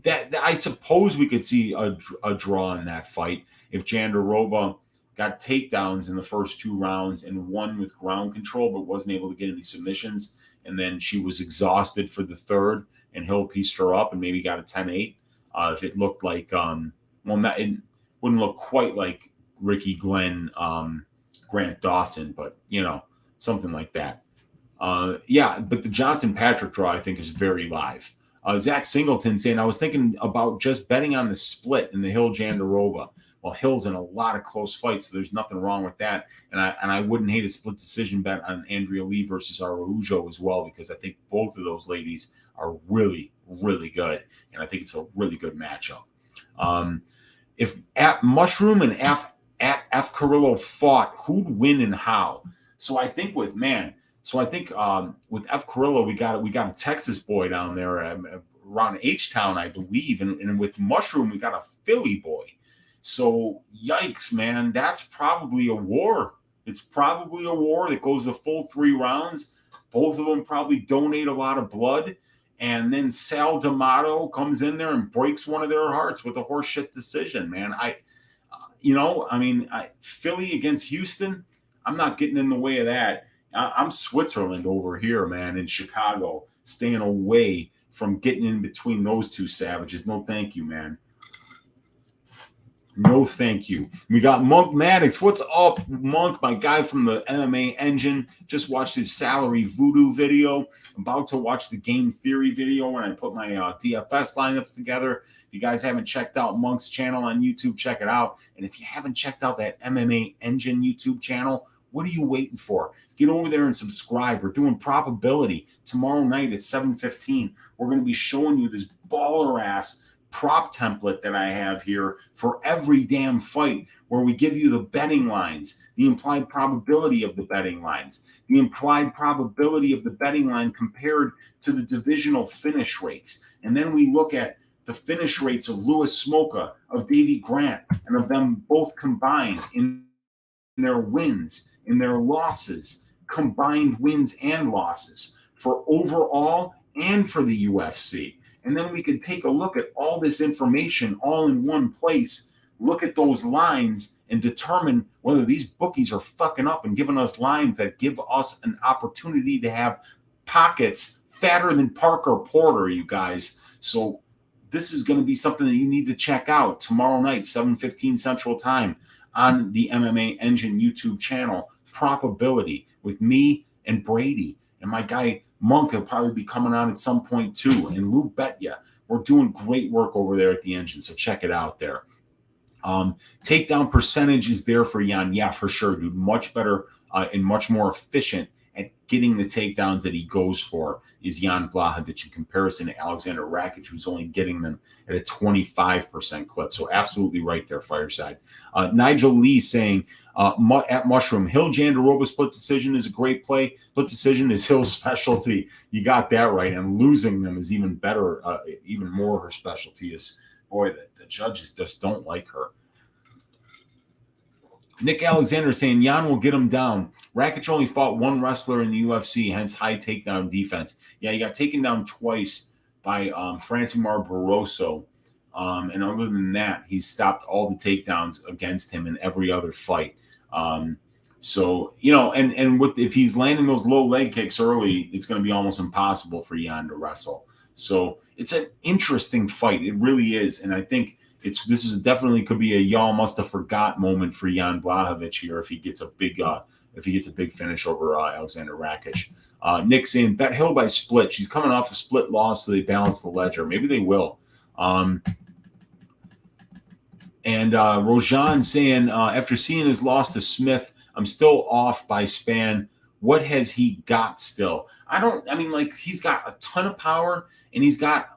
that I suppose we could see a draw in that fight if Jandaroba got takedowns in the first 2 rounds and won with ground control, but wasn't able to get any submissions. And then she was exhausted for the third and Hill pieced her up and maybe got a 10-8. If it looked like, it wouldn't look quite like Ricky Glenn, Grant Dawson, but, something like that. But the Johnson Patrick draw, I think, is very live. Zach Singleton saying, I was thinking about just betting on the split in the Hill Jandiroba. Well, Hill's in a lot of close fights, so there's nothing wrong with that. And I wouldn't hate a split decision bet on Andrea Lee versus Araujo as well, because I think both of those ladies are really, really good. And I think it's a really good matchup. If at Mushroom and at F Carrillo fought, who'd win and how? So I think with F Carrillo, we got a Texas boy down there around H-Town, I believe, and with Mushroom, we got a Philly boy. So yikes, man, that's probably a war. It's probably a war that goes the full 3 rounds. Both of them probably donate a lot of blood. And then Sal D'Amato comes in there and breaks one of their hearts with a horseshit decision, man. Philly against Houston, I'm not getting in the way of that. I'm Switzerland over here, man, in Chicago, staying away from getting in between those two savages. No, thank you, man. No, thank you. We got Monk Maddox. What's up, Monk? My guy from the MMA Engine. Just watched his salary voodoo video. About to watch the game theory video when I put my DFS lineups together. If you guys haven't checked out Monk's channel on YouTube, check it out. And if you haven't checked out that MMA Engine YouTube channel, what are you waiting for? Get over there and subscribe. We're doing probability tomorrow night at 7:15. We're going to be showing you this baller-ass prop template that I have here for every damn fight, where we give you the betting lines, the implied probability of the betting lines, the implied probability of the betting line compared to the divisional finish rates. And then we look at the finish rates of Louis Smolka, of Davey Grant, and of them both combined in their wins, in their losses, combined wins and losses for overall and for the UFC. And then we could take a look at all this information all in one place, look at those lines and determine whether these bookies are fucking up and giving us lines that give us an opportunity to have pockets fatter than Parker Porter, you guys. So this is going to be something that you need to check out tomorrow night, 7:15 Central Time on the MMA Engine YouTube channel, Probability, with me and Brady. And my guy Monk will probably be coming on at some point too. And Lou Betya. We're doing great work over there at the Engine, so check it out there. Takedown percentage is there for Jan. Yeah, for sure, dude. Much better and much more efficient at getting the takedowns that he goes for is Jan Blachowicz in comparison to Alexander Rakic, who's only getting them at a 25% clip. So absolutely right there, Fireside. Nigel Lee saying, at Mushroom, Hill Jandiroba split decision is a great play. Split decision is Hill's specialty. You got that right. And losing them is even better, even more her specialty is, boy, the judges just don't like her. Nick Alexander saying Jan will get him down. Rakic only fought one wrestler in the UFC, hence high takedown defense. Yeah, he got taken down twice by Francimar Barroso. And other than that, he's stopped all the takedowns against him in every other fight. So, you know, and if he's landing those low leg kicks early, it's going to be almost impossible for Jan to wrestle. So it's an interesting fight. It really is. And I think this is definitely could be a y'all must have forgot moment for Jan Blachowicz here if he gets a big finish over Alexander Rakic. Nick saying bet Hill by split. She's coming off a split loss, so they balance the ledger. Maybe they will. And Rojan saying after seeing his loss to Smith, I'm still off by Spann. What has he got still? He's got a ton of power and he's got,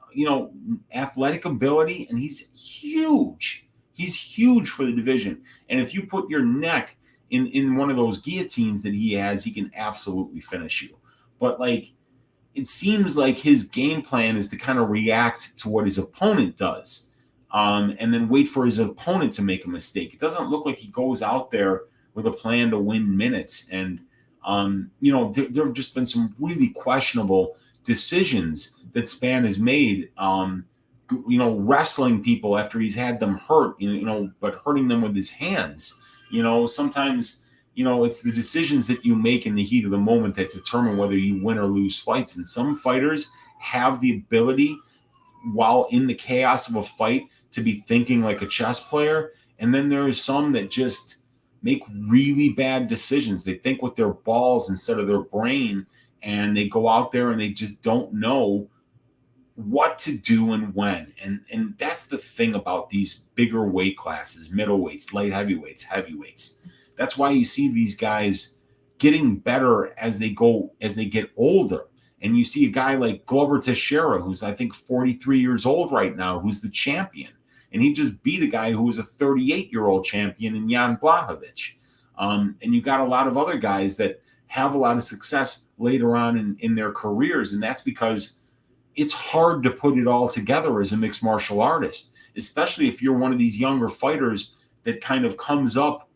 athletic ability, and he's huge. He's huge for the division. And if you put your neck in one of those guillotines that he has, he can absolutely finish you. But it seems like his game plan is to kind of react to what his opponent does, and then wait for his opponent to make a mistake. It doesn't look like he goes out there with a plan to win minutes. And, there have just been some really questionable decisions that Spann has made, wrestling people after he's had them hurt, but hurting them with his hands. Sometimes, it's the decisions that you make in the heat of the moment that determine whether you win or lose fights. And some fighters have the ability, while in the chaos of a fight, to be thinking like a chess player. And then there are some that just make really bad decisions. They think with their balls instead of their brain, and they go out there and they just don't know what to do and when. And that's the thing about these bigger weight classes, middleweights, light heavyweights, heavyweights. That's why you see these guys getting better as they get older. And you see a guy like Glover Teixeira, who's I think 43 years old right now, who's the champion. And he just beat a guy who was a 38-year-old champion in Jan Blachowicz. And you got a lot of other guys that have a lot of success later on in their careers. And that's because it's hard to put it all together as a mixed martial artist, especially if you're one of these younger fighters that kind of comes up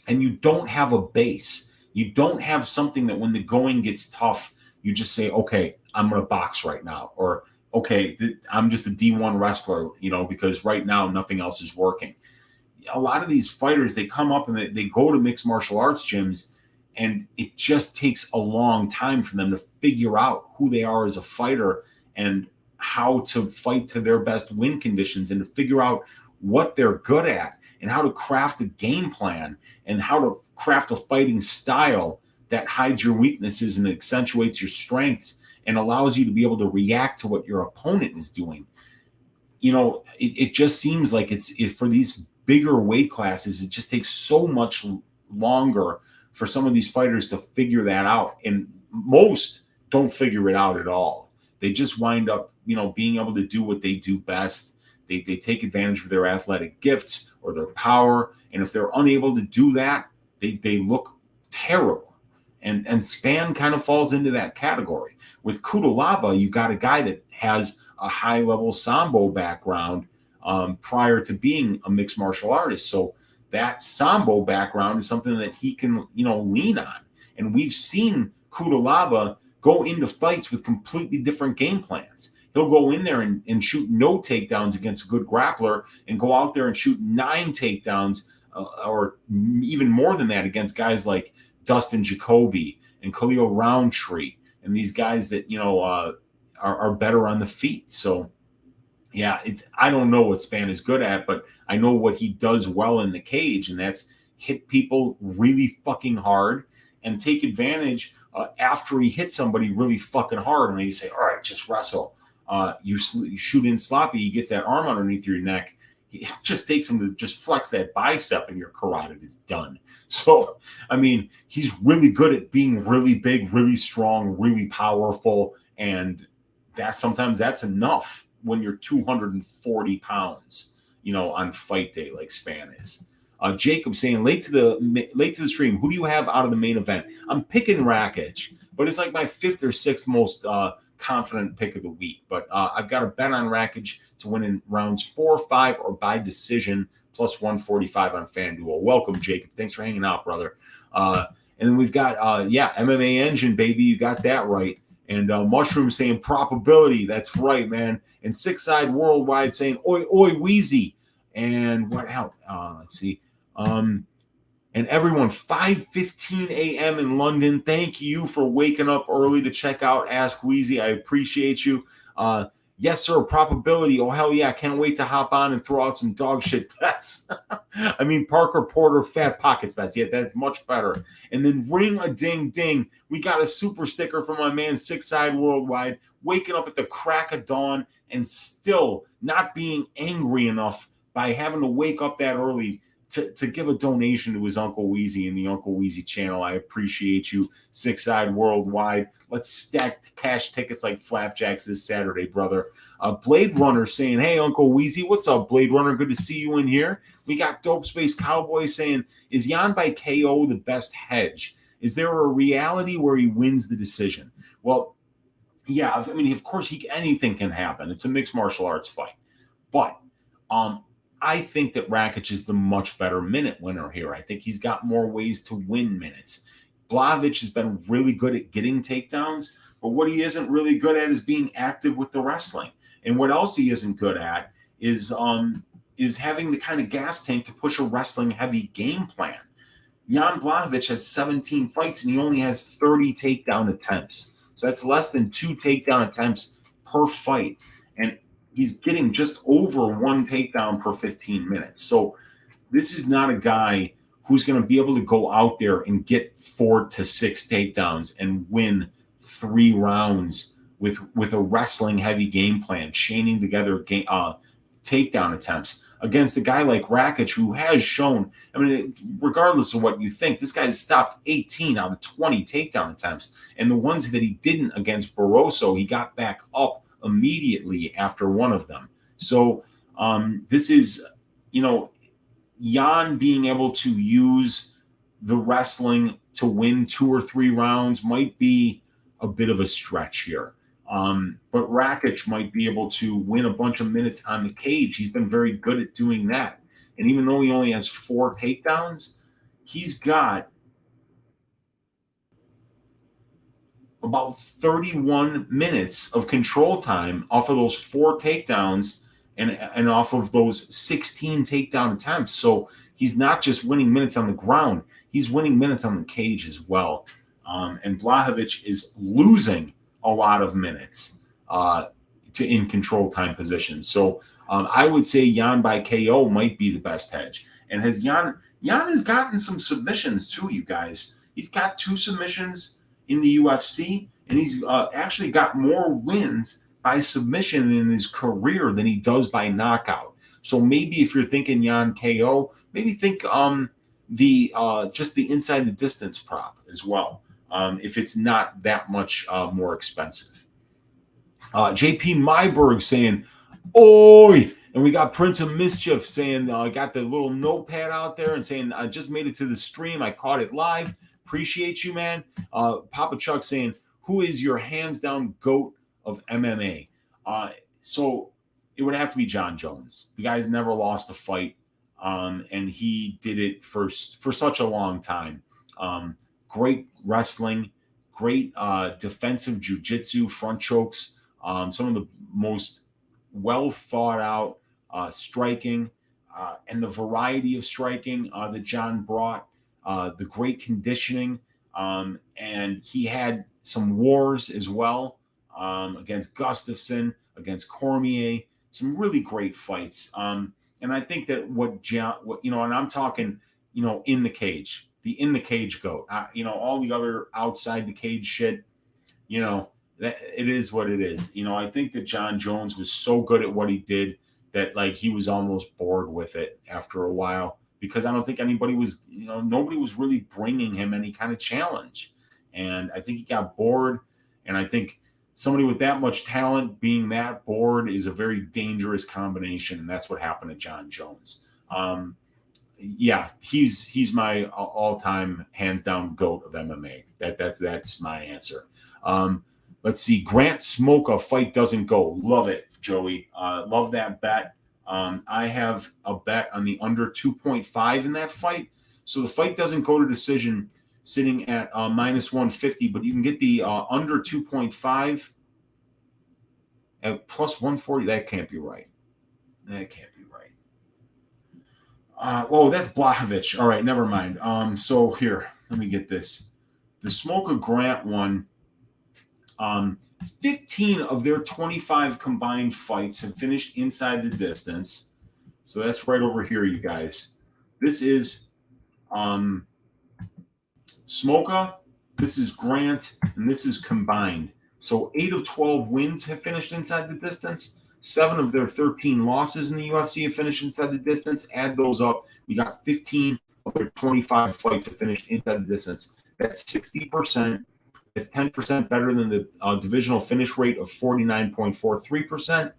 and you don't have a base. You don't have something that when the going gets tough, you just say, okay, I'm going to box right now. Or, okay, I'm just a D1 wrestler, because right now nothing else is working. A lot of these fighters, they come up and they go to mixed martial arts gyms, and it just takes a long time for them to figure out who they are as a fighter and how to fight to their best win conditions, and to figure out what they're good at and how to craft a game plan and how to craft a fighting style that hides your weaknesses and accentuates your strengths and allows you to be able to react to what your opponent is doing. It just seems like it's for these bigger weight classes, it just takes so much longer for some of these fighters to figure that out. And most don't figure it out at all. They just wind up, being able to do what they do best. They take advantage of their athletic gifts or their power. And if they're unable to do that, they look terrible. And Spann kind of falls into that category. With Kudalaba, you got a guy that has a high-level Sambo background prior to being a mixed martial artist. So that Sambo background is something that he can, lean on. And we've seen Kudalaba go into fights with completely different game plans. He'll go in there and shoot no takedowns against a good grappler and go out there and shoot 9 takedowns or even more than that against guys like Dustin Jacoby and Khalil Roundtree and these guys that, are better on the feet. So, yeah, I don't know what Spann is good at, but I know what he does well in the cage, and that's hit people really fucking hard and take advantage after he hits somebody really fucking hard, and they say, all right, just wrestle. You shoot in sloppy, he gets that arm underneath your neck. It just takes him to just flex that bicep, and your carotid is done. So, I mean, he's really good at being really big, really strong, really powerful, and sometimes that's enough when you're 240 pounds, on fight day like Spann is. Jacob saying, late to the stream, who do you have out of the main event? I'm picking Rakic, but it's like my 5th or 6th most confident pick of the week. But I've got a bet on Rakic to win in rounds 4, 5, or by decision, plus 145 on FanDuel. Welcome, Jacob. Thanks for hanging out, brother. And then we've got, MMA Engine, baby. You got that right. And Mushroom saying probability. That's right, man. And Six Side Worldwide saying, oi, oi, Weezy. And what else? Let's see. And everyone, 5:15 a.m. in London. Thank you for waking up early to check out Ask Weezy. I appreciate you. Yes, sir. Probability. Oh, hell yeah. Can't wait to hop on and throw out some dog shit bets. I mean, Parker Porter, Fat Pockets bets. Yeah, that's much better. And then ring a ding ding. We got a super sticker from my man Six Side Worldwide, waking up at the crack of dawn and still not being angry enough by having to wake up that early to give a donation to his Uncle Weezy and the Uncle Weezy channel. I appreciate you, Six Side Worldwide. Let's stack cash tickets like flapjacks this Saturday, brother. Blade Runner saying, hey, Uncle Weezy. What's up, Blade Runner? Good to see you in here. We got Dope Space Cowboy saying, is Jan by KO the best hedge? Is there a reality where he wins the decision? Well, yeah, I mean, of course, anything can happen. It's a mixed martial arts fight. But I think that Rakic is the much better minute winner here. I think he's got more ways to win minutes. Blachowicz has been really good at getting takedowns, but what he isn't really good at is being active with the wrestling. And what else he isn't good at is having the kind of gas tank to push a wrestling-heavy game plan. Jan Blachowicz has 17 fights, and he only has 30 takedown attempts. So that's less than 2 takedown attempts per fight. And he's getting just over 1 takedown per 15 minutes. So this is not a guy who's going to be able to go out there and get 4 to 6 takedowns and win 3 rounds with a wrestling heavy game plan, chaining together takedown attempts against a guy like Rakic, who has shown, I mean, regardless of what you think, this guy's stopped 18 out of 20 takedown attempts. And the ones that he didn't against Barroso, he got back up immediately after one of them. So this is, Jan being able to use the wrestling to win 2 or 3 rounds might be a bit of a stretch here. But Rakic might be able to win a bunch of minutes on the cage. He's been very good at doing that. And even though he only has 4 takedowns, he's got about 31 minutes of control time off of those 4 takedowns and off of those 16 takedown attempts. So he's not just winning minutes on the ground, he's winning minutes on the cage as well. And Blachowicz is losing a lot of minutes in control time positions. So I would say Jan by KO might be the best hedge. And Jan has gotten some submissions too, you guys. He's got 2 submissions in the UFC, and he's actually got more wins by submission in his career than he does by knockout. So maybe if you're thinking Jan KO, maybe think just the inside the distance prop as well. If it's not that much more expensive. JP Myberg saying, "Oi!" And we got Prince of Mischief saying, got the little notepad out there and saying, "I just made it to the stream. I caught it live. Appreciate you, man." Papa Chuck saying, "Who is your hands down GOAT of MMA?" So it would have to be John Jones. The guy's never lost a fight, and he did it for such a long time. Great wrestling, great defensive jiu-jitsu, front chokes, some of the most well thought out striking, and the variety of striking that John brought, the great conditioning, and he had some wars as well against Gustafsson, against Cormier, some really great fights. And I think that and I'm talking, in the cage. The in the cage GOAT, all the other outside the cage shit, that it is what it is. I think that John Jones was so good at what he did that he was almost bored with it after a while, because I don't think nobody was really bringing him any kind of challenge. And I think he got bored. And I think somebody with that much talent being that bored is a very dangerous combination. And that's what happened to John Jones. Yeah, he's my all-time hands-down GOAT of MMA. That's my answer. Let's see. Grant Smoka, fight doesn't go. Love it, Joey. Love that bet. I have a bet on the under 2.5 in that fight. So the fight doesn't go to decision, sitting at minus 150, but you can get the under 2.5 at plus 140. That can't be right. That can't be right. That's Blachowicz. All right, never mind. So here, let me get this. The Smoker Grant one, 15 of their 25 combined fights have finished inside the distance. So that's right over here, you guys. This is Smoka, this is Grant, and this is combined. So 8 of 12 wins have finished inside the distance. 7 of their 13 losses in the UFC have finished inside the distance. Add those up. We got 15 of their 25 fights have finished inside the distance. That's 60%. It's 10% better than the divisional finish rate of 49.43%.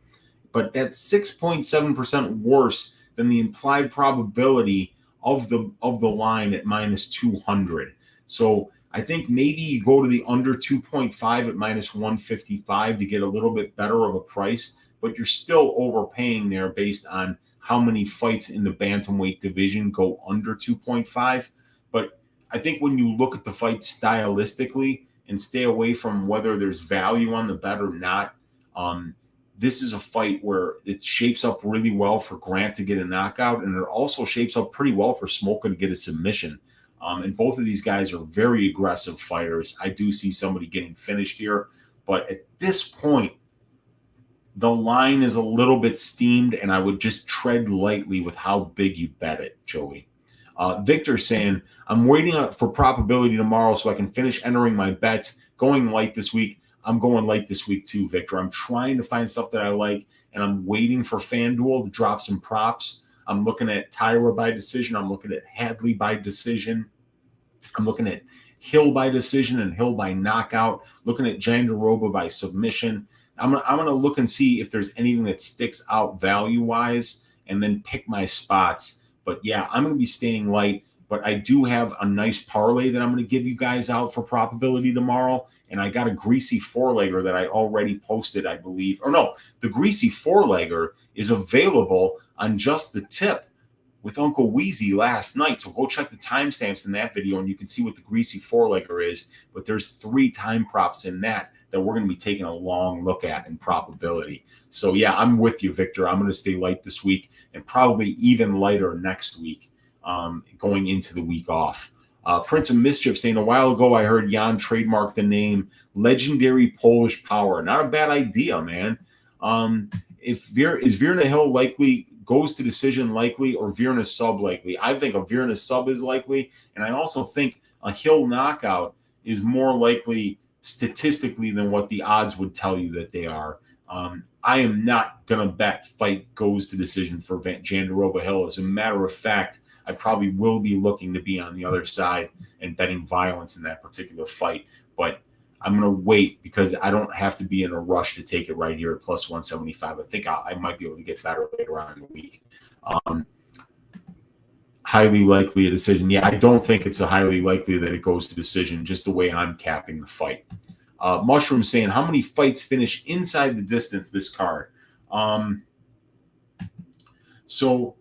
But that's 6.7% worse than the implied probability of the line at minus 200. So I think maybe you go to the under 2.5 at minus 155 to get a little bit better of a price, but you're still overpaying there based on how many fights in the bantamweight division go under 2.5. But I think when you look at the fight stylistically and stay away from whether there's value on the bet or not, this is a fight where it shapes up really well for Grant to get a knockout, and it also shapes up pretty well for Smoker to get a submission. And both of these guys are very aggressive fighters. I do see somebody getting finished here, but at this point, the line is a little bit steamed, and I would just tread lightly with how big you bet it, Joey. Victor saying, I'm waiting for probability tomorrow so I can finish entering my bets. Going light this week. I'm going light this week too, Victor. I'm trying to find stuff that I like, and I'm waiting for FanDuel to drop some props. I'm looking at Tyra by decision. I'm looking at Hadley by decision. I'm looking at Hill by decision and Hill by knockout. Looking at Jandiroba by submission. I'm gonna look and see if there's anything that sticks out value-wise, and then pick my spots. But yeah, I'm going to be staying light. But I do have a nice parlay that I'm going to give you guys out for probability tomorrow. And I got a greasy four-legger that I already posted, I believe. Or no, the greasy four-legger is available on Just the Tip with Uncle Weezy last night. So go check the timestamps in that video, and you can see what the greasy four-legger is. But there's 3 time props in that we're going to be taking a long look at in probability. So yeah, I'm with you, Victor. I'm going to stay light this week and probably even lighter next week, going into the week off. Prince of Mischief saying, a while ago I heard Jan trademark the name Legendary Polish Power. Not a bad idea, man. Is Virna Hill likely, goes to decision likely, or Virna sub likely? I think a Virna sub is likely, and I also think a Hill knockout is more likely statistically than what the odds would tell you that they are. I am not going to bet fight goes to decision for Jandiroba Hill. As a matter of fact, I probably will be looking to be on the other side and betting violence in that particular fight. But I'm going to wait because I don't have to be in a rush to take it right here at plus 175. I think I might be able to get better later on in the week. Highly likely a decision. Yeah, I don't think it's a highly likely that it goes to decision, just the way I'm capping the fight. Mushroom saying, how many fights finish inside the distance this card? So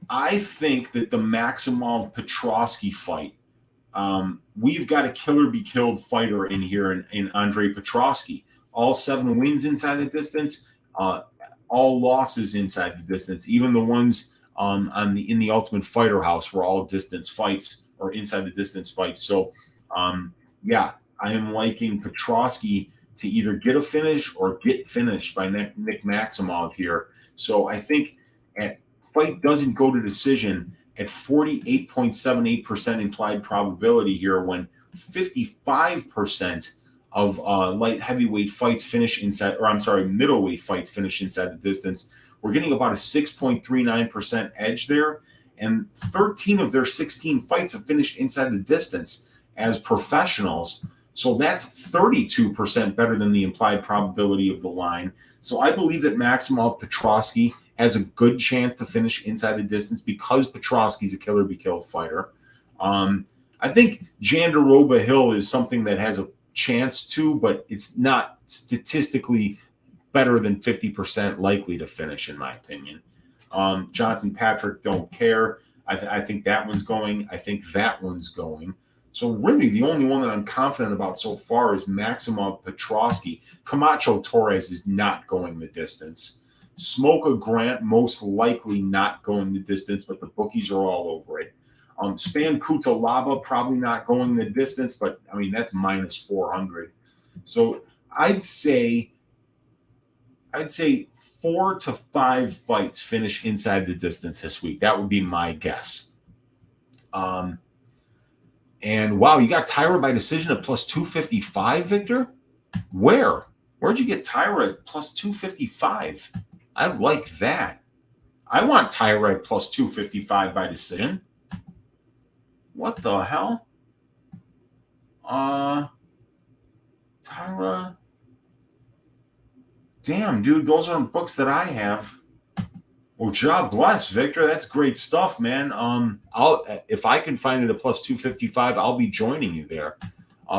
I think that the Maximov-Petrosky fight, we've got a killer be killed fighter in here in Andre Petrosky. All 7 wins inside the distance, all losses inside the distance, even the ones in the Ultimate Fighter House were all distance fights or inside the distance fights. So yeah, I am liking Petrosky to either get a finish or get finished by Nick Maximov here. So I think at fight doesn't go to decision at 48.78% implied probability here, when 55% of light heavyweight fights finish inside, or I'm sorry, middleweight fights finish inside the distance. We're getting about a 6.39% edge there, and 13 of their 16 fights have finished inside the distance as professionals. So that's 32% better than the implied probability of the line. So I believe that Maximov Petrosky has a good chance to finish inside the distance because Petrosky's a killer be killed fighter. I think Jandiroba Hill is something that has a chance to, but it's not statistically better than 50% likely to finish, in my opinion. Johnson Patrick, don't care. I think that one's going. I think that one's going. So really the only one that I'm confident about so far is Maximov Petrosky. Camacho Torres is not going the distance. Smoka Grant most likely not going the distance, but the bookies are all over it. Span Kutalaba probably not going the distance, but I mean that's minus 400. So I'd say 4 to 5 fights finish inside the distance this week. That would be my guess. And wow, you got Tyra by decision at plus 255, Victor? Where'd you get Tyra at plus 255? I like that. I want Tyra at plus 255 by decision. What the hell? Tyra. Damn, dude, those aren't books that I have. Well, job bless, Victor. That's great stuff, man. If I can find it at plus 255, I'll be joining you there.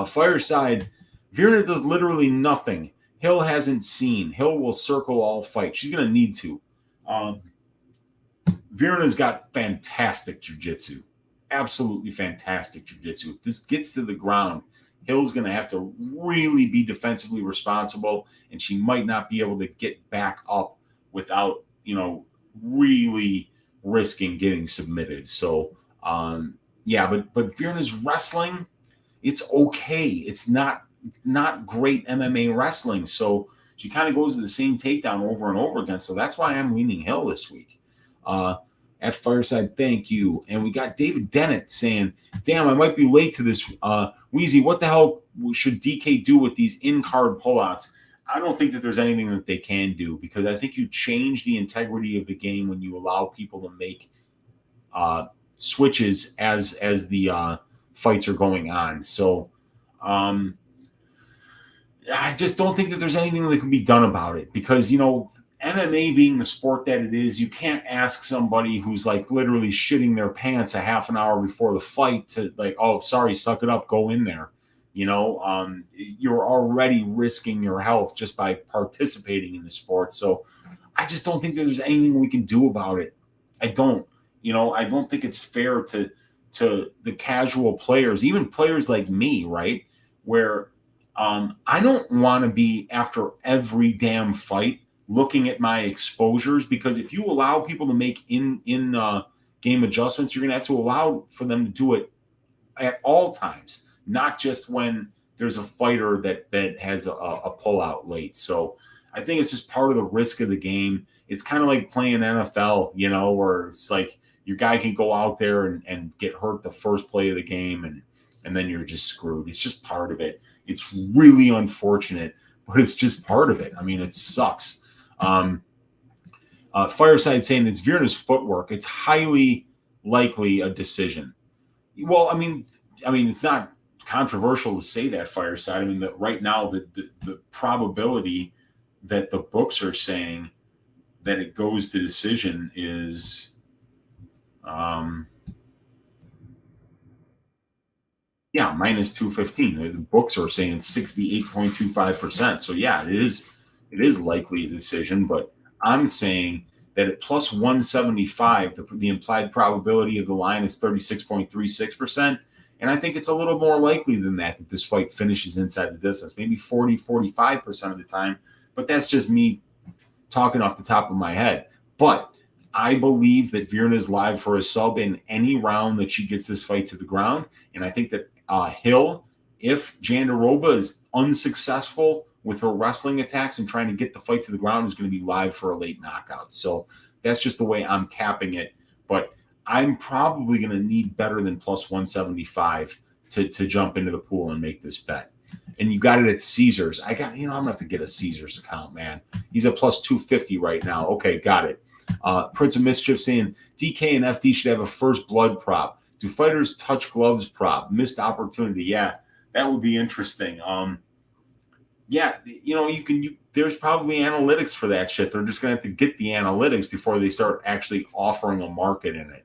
Fireside, Virna does literally nothing. Hill hasn't seen. Hill will circle all fights. She's going to need to. Virna's got fantastic jiu-jitsu. Absolutely fantastic jiu-jitsu. If this gets to the ground, Hill's going to have to really be defensively responsible, and she might not be able to get back up without, really risking getting submitted. So, yeah, but Virna's wrestling, it's okay. It's not great MMA wrestling. So she kind of goes to the same takedown over and over again. So that's why I'm leaning Hill this week. at Fireside, thank you. And we got David Dennett saying, damn, I might be late to this. Weezy, what the hell should DK do with these in-card pullouts? I don't think that there's anything that they can do, because I think you change the integrity of the game when you allow people to make switches as the fights are going on. So I just don't think that there's anything that can be done about it, because, MMA being the sport that it is, you can't ask somebody who's like literally shitting their pants a half an hour before the fight to like, oh, sorry, suck it up, go in there. You're already risking your health just by participating in the sport. So I just don't think there's anything we can do about it. I don't. I don't think it's fair to the casual players, even players like me, right? Where I don't want to be, after every damn fight, looking at my exposures, because if you allow people to make in game adjustments, you're going to have to allow for them to do it at all times, not just when there's a fighter that has a pullout late. So I think it's just part of the risk of the game. It's kind of like playing NFL, where it's like your guy can go out there and get hurt the first play of the game, and then you're just screwed. It's just part of it. It's really unfortunate, but it's just part of it. I mean, it sucks. Fireside saying it's Virna's footwork. It's highly likely a decision. Well, I mean, it's not controversial to say that, Fireside. I mean, that right now the probability that the books are saying that it goes to decision is minus 215. The books are saying 68.25%. So yeah, it is likely a decision, but I'm saying that at plus 175, the implied probability of the line is 36.36%. And I think it's a little more likely than that this fight finishes inside the distance, maybe 45% of the time. But that's just me talking off the top of my head. But I believe that Virna is live for a sub in any round that she gets this fight to the ground. And I think that Hill, if Jandiroba is unsuccessful with her wrestling attacks and trying to get the fight to the ground, is going to be live for a late knockout. So that's just the way I'm capping it. But I'm probably going to need better than plus 175 to jump into the pool and make this bet. And you got it at Caesars. I'm going to have to get a Caesars account, man. He's at plus 250 right now. Okay, got it. Prince of Mischief saying DK and FD should have a first blood prop. Do fighters touch gloves prop? Missed opportunity. Yeah, that would be interesting. There's probably analytics for that shit. They're just going to have to get the analytics before they start actually offering a market in it.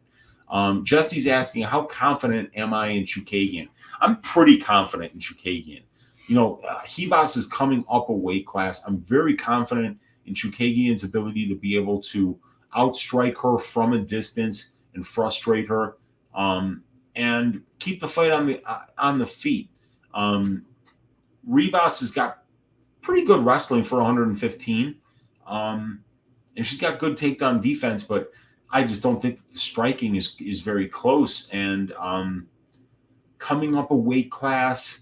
Jesse's asking, how confident am I in Chookagian? I'm pretty confident in Chookagian. Hibas is coming up a weight class. I'm very confident in Chookagian's ability to be able to outstrike her from a distance and frustrate her, and keep the fight on the feet. Ribas has got pretty good wrestling for 115, and she's got good takedown defense, but I just don't think the striking is very close. And coming up a weight class,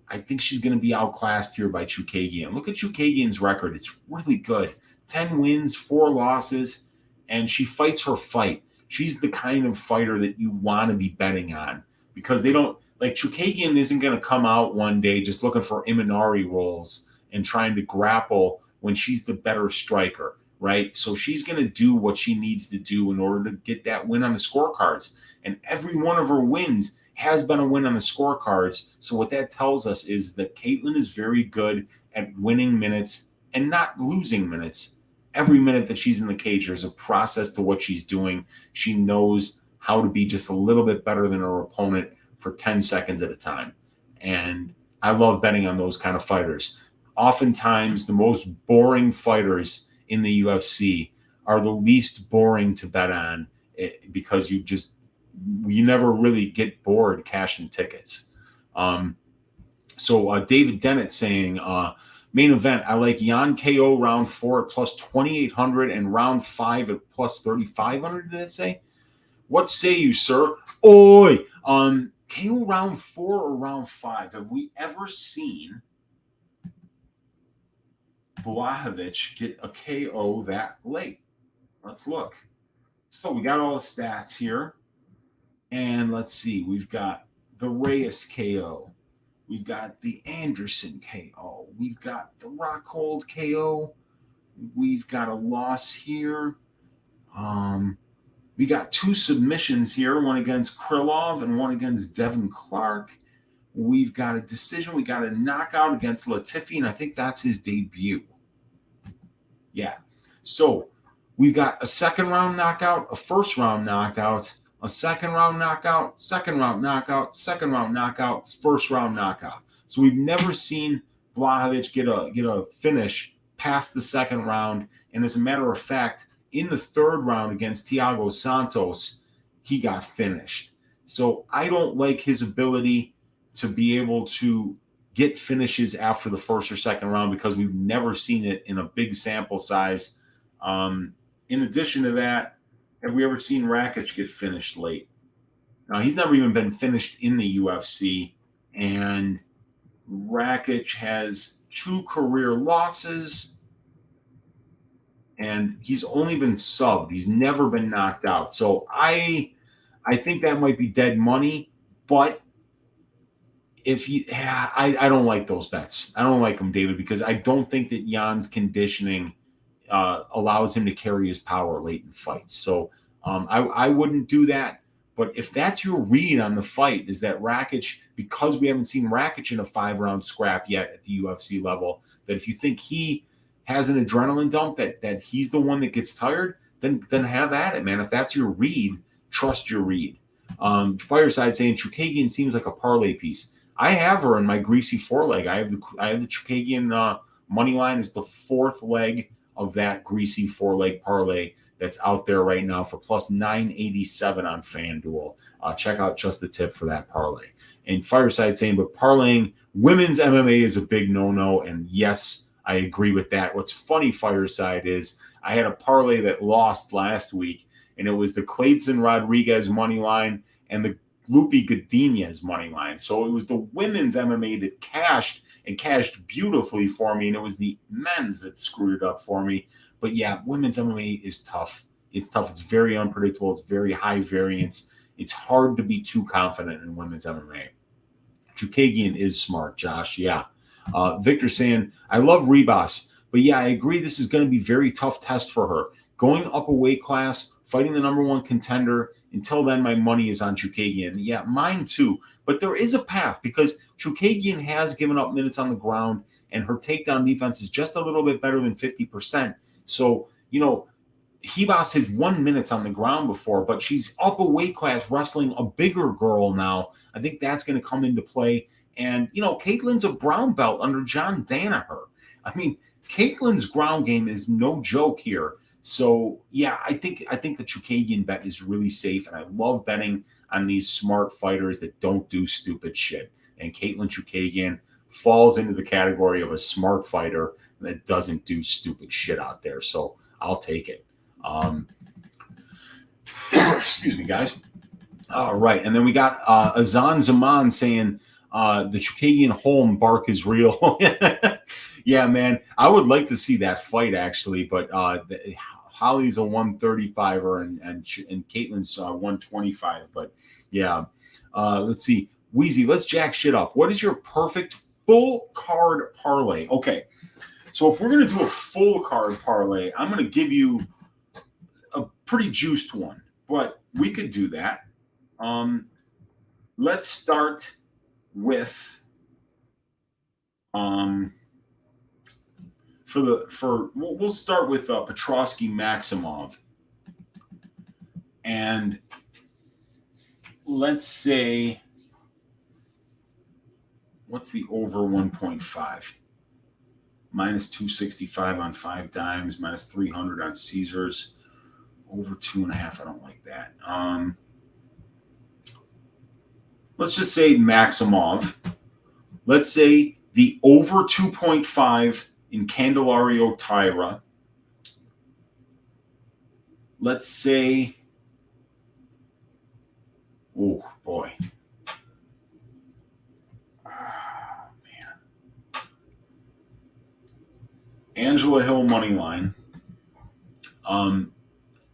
I think she's going to be outclassed here by Chookagian. Look at Chookagian's record. It's really good. 10 wins, 4 losses, and she fights her fight. She's the kind of fighter that you want to be betting on, because they don't – like Chookagian isn't going to come out one day just looking for Imanari rolls and trying to grapple when she's the better striker, right? So she's going to do what she needs to do in order to get that win on the scorecards. And every one of her wins has been a win on the scorecards. So what that tells us is that Caitlin is very good at winning minutes and not losing minutes. Every minute that she's in the cage, there's a process to what she's doing. She knows how to be just a little bit better than her opponent for 10 seconds at a time. And I love betting on those kind of fighters. Oftentimes, the most boring fighters in the UFC are the least boring to bet on, because you never really get bored cashing tickets. So David Dennett saying, main event, I like Jan KO round 4 at plus 2,800 and round 5 at plus 3,500, did it say? What say you, sir? Oi! KO round 4 or round 5? Have we ever seen Blachowicz get a KO that late? Let's look. So we got all the stats here. And let's see, we've got the Reyes KO. We've got the Anderson KO. We've got the Rockhold KO. We've got a loss here. We got 2 submissions here, one against Krylov and one against Devin Clark. We've got a decision. We got a knockout against Latifi, and I think that's his debut. Yeah. So we've got a second round knockout, a first round knockout, a second round knockout, second round knockout, second round knockout, first round knockout. So we've never seen Blachowicz get a finish past the second round. And as a matter of fact, in the third round against Thiago Santos, he got finished. So I don't like his ability to be able to get finishes after the first or second round because we've never seen it in a big sample size. In addition to that, have we ever seen Rakic get finished late? Now, he's never even been finished in the UFC, and Rakic has 2 career losses, and he's only been subbed. He's never been knocked out. So I think that might be dead money, but I don't like those bets. I don't like them, David, because I don't think that Jan's conditioning allows him to carry his power late in fights. So I wouldn't do that. But if that's your read on the fight, is that Rakic, because we haven't seen Rakic in a 5-round scrap yet at the UFC level, that if you think he has an adrenaline dump, that he's the one that gets tired, then have at it, man. If that's your read, trust your read. Fireside saying Chukagian seems like a parlay piece. I have her in my greasy 4-leg. I have the Chukagian money line is the 4th leg of that greasy 4-leg parlay that's out there right now for plus 987 on FanDuel. Check out Just the Tip for that parlay. And Fireside saying, but parlaying women's MMA is a big no-no. And yes, I agree with that. What's funny, Fireside, is I had a parlay that lost last week, and it was the Clayton Rodriguez money line and the Lupi Godinez money line. So it was the women's MMA that cashed beautifully for me, and it was the men's that screwed it up for me. But yeah, women's MMA is tough. It's tough. It's very unpredictable. It's very high variance. It's hard to be too confident in women's MMA. Chukagian is smart, Josh. Yeah. Victor saying, I love Ribas, but yeah, I agree this is going to be a very tough test for her. Going up a weight class, fighting the number 1 contender. Until then, my money is on Chukagian. Yeah, mine too. But there is a path because Chukagian has given up minutes on the ground, and her takedown defense is just a little bit better than 50%. So, Ribas has 1 minute on the ground before, but she's up a weight class wrestling a bigger girl now. I think that's going to come into play. And, Caitlin's a brown belt under John Danaher. I mean, Caitlin's ground game is no joke here. So, yeah, I think the Chukagian bet is really safe, and I love betting on these smart fighters that don't do stupid shit. And Caitlin Chukagian falls into the category of a smart fighter that doesn't do stupid shit out there. So I'll take it. Excuse me, guys. All right, and then we got Azan Zaman saying the Chukagian home bark is real. Yeah, man, I would like to see that fight actually, but Holly's a 135er and Caitlin's 125. But yeah, let's see. Weezy, let's jack shit up. What is your perfect full card parlay? Okay, so if we're gonna do a full card parlay, I'm gonna give you a pretty juiced one, but we could do that. Let's start with we'll start with Petrosky Maximov, and let's say what's the over 1.5? Minus 265 on 5 dimes, minus 300 on Caesars, over 2.5. I don't like that. Let's just say Maximov. Let's say the over 2.5 in Candelario Tyra. Let's say, oh boy. Angela Hill money line.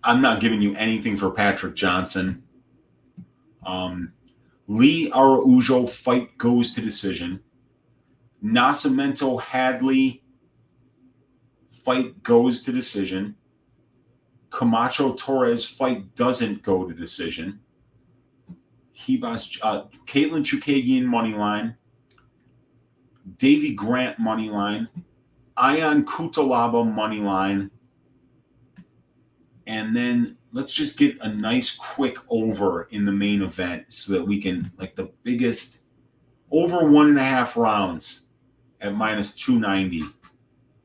I'm not giving you anything for Patrick Johnson. Lee Araujo fight goes to decision. Nascimento Hadley fight goes to decision. Camacho Torres fight doesn't go to decision. Caitlin Chukagian money line. Davy Grant money line. Ion Kutalaba money line. And then let's just get a nice quick over in the main event so that we can, like, the biggest over 1.5 rounds at minus 290.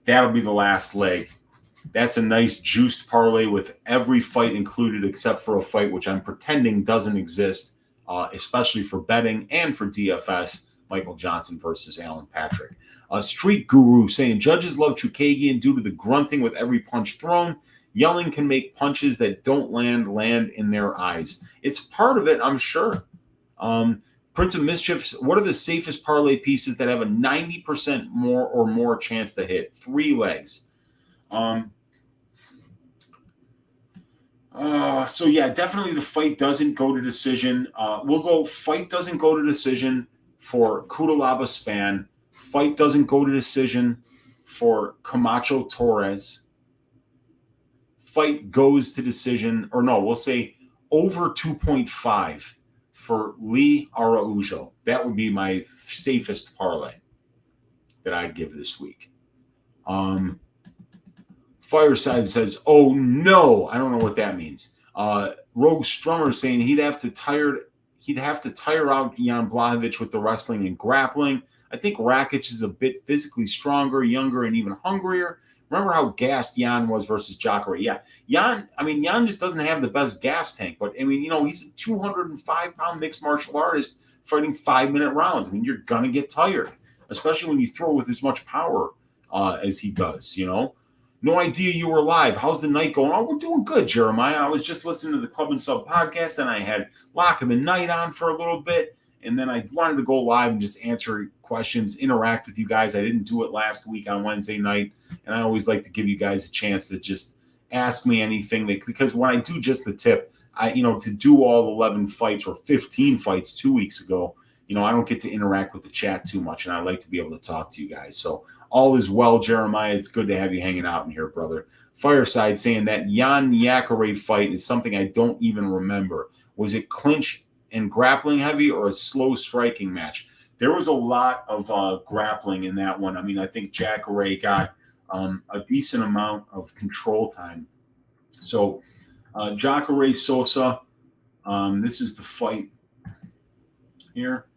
That'll be the last leg. That's a nice juiced parlay with every fight included except for a fight which I'm pretending doesn't exist, especially for betting and for DFS, Michael Johnson versus Alan Patrick. Street Guru saying judges love Chukagian due to the grunting with every punch thrown. Yelling can make punches that don't land in their eyes. It's part of it, I'm sure. Prince of Mischief, what are the safest parlay pieces that have a 90% more chance to hit? 3 legs. So yeah, definitely the fight doesn't go to decision. We'll go fight doesn't go to decision for Kutalaba Span. Fight doesn't go to decision for Camacho Torres. Fight goes to decision, or no, we'll say over 2.5 for Lee Araujo. That would be my safest parlay that I'd give this week. Fireside says, "Oh no!" I don't know what that means. Rogue Strummer saying he'd have to tire out Jan Blachowicz with the wrestling and grappling. I think Rakic is a bit physically stronger, younger, and even hungrier. Remember how gassed Jan was versus Jacare? Yeah, Jan just doesn't have the best gas tank, but he's a 205-pound mixed martial artist fighting 5-minute rounds. You're gonna get tired, especially when you throw with as much power as he does. No idea you were live. How's the night going? Oh, we're doing good, Jeremiah. I was just listening to the Club and Sub podcast, and I had Lock of the Night on for a little bit, and then I wanted to go live and just answer questions, interact with you guys. I didn't do it last week on Wednesday night, and I always like to give you guys a chance to just ask me anything, because when I do just the tip, to do all 11 fights or 15 fights 2 weeks ago, I don't get to interact with the chat too much, and I like to be able to talk to you guys. So all is well, Jeremiah. It's good to have you hanging out in here, brother. Fireside saying that Jan Jacare fight is something I don't even remember. Was it clinch and grappling heavy or a slow striking match? There was a lot of grappling in that one. I think Jacare got a decent amount of control time. So Jacare Sosa, this is the fight here.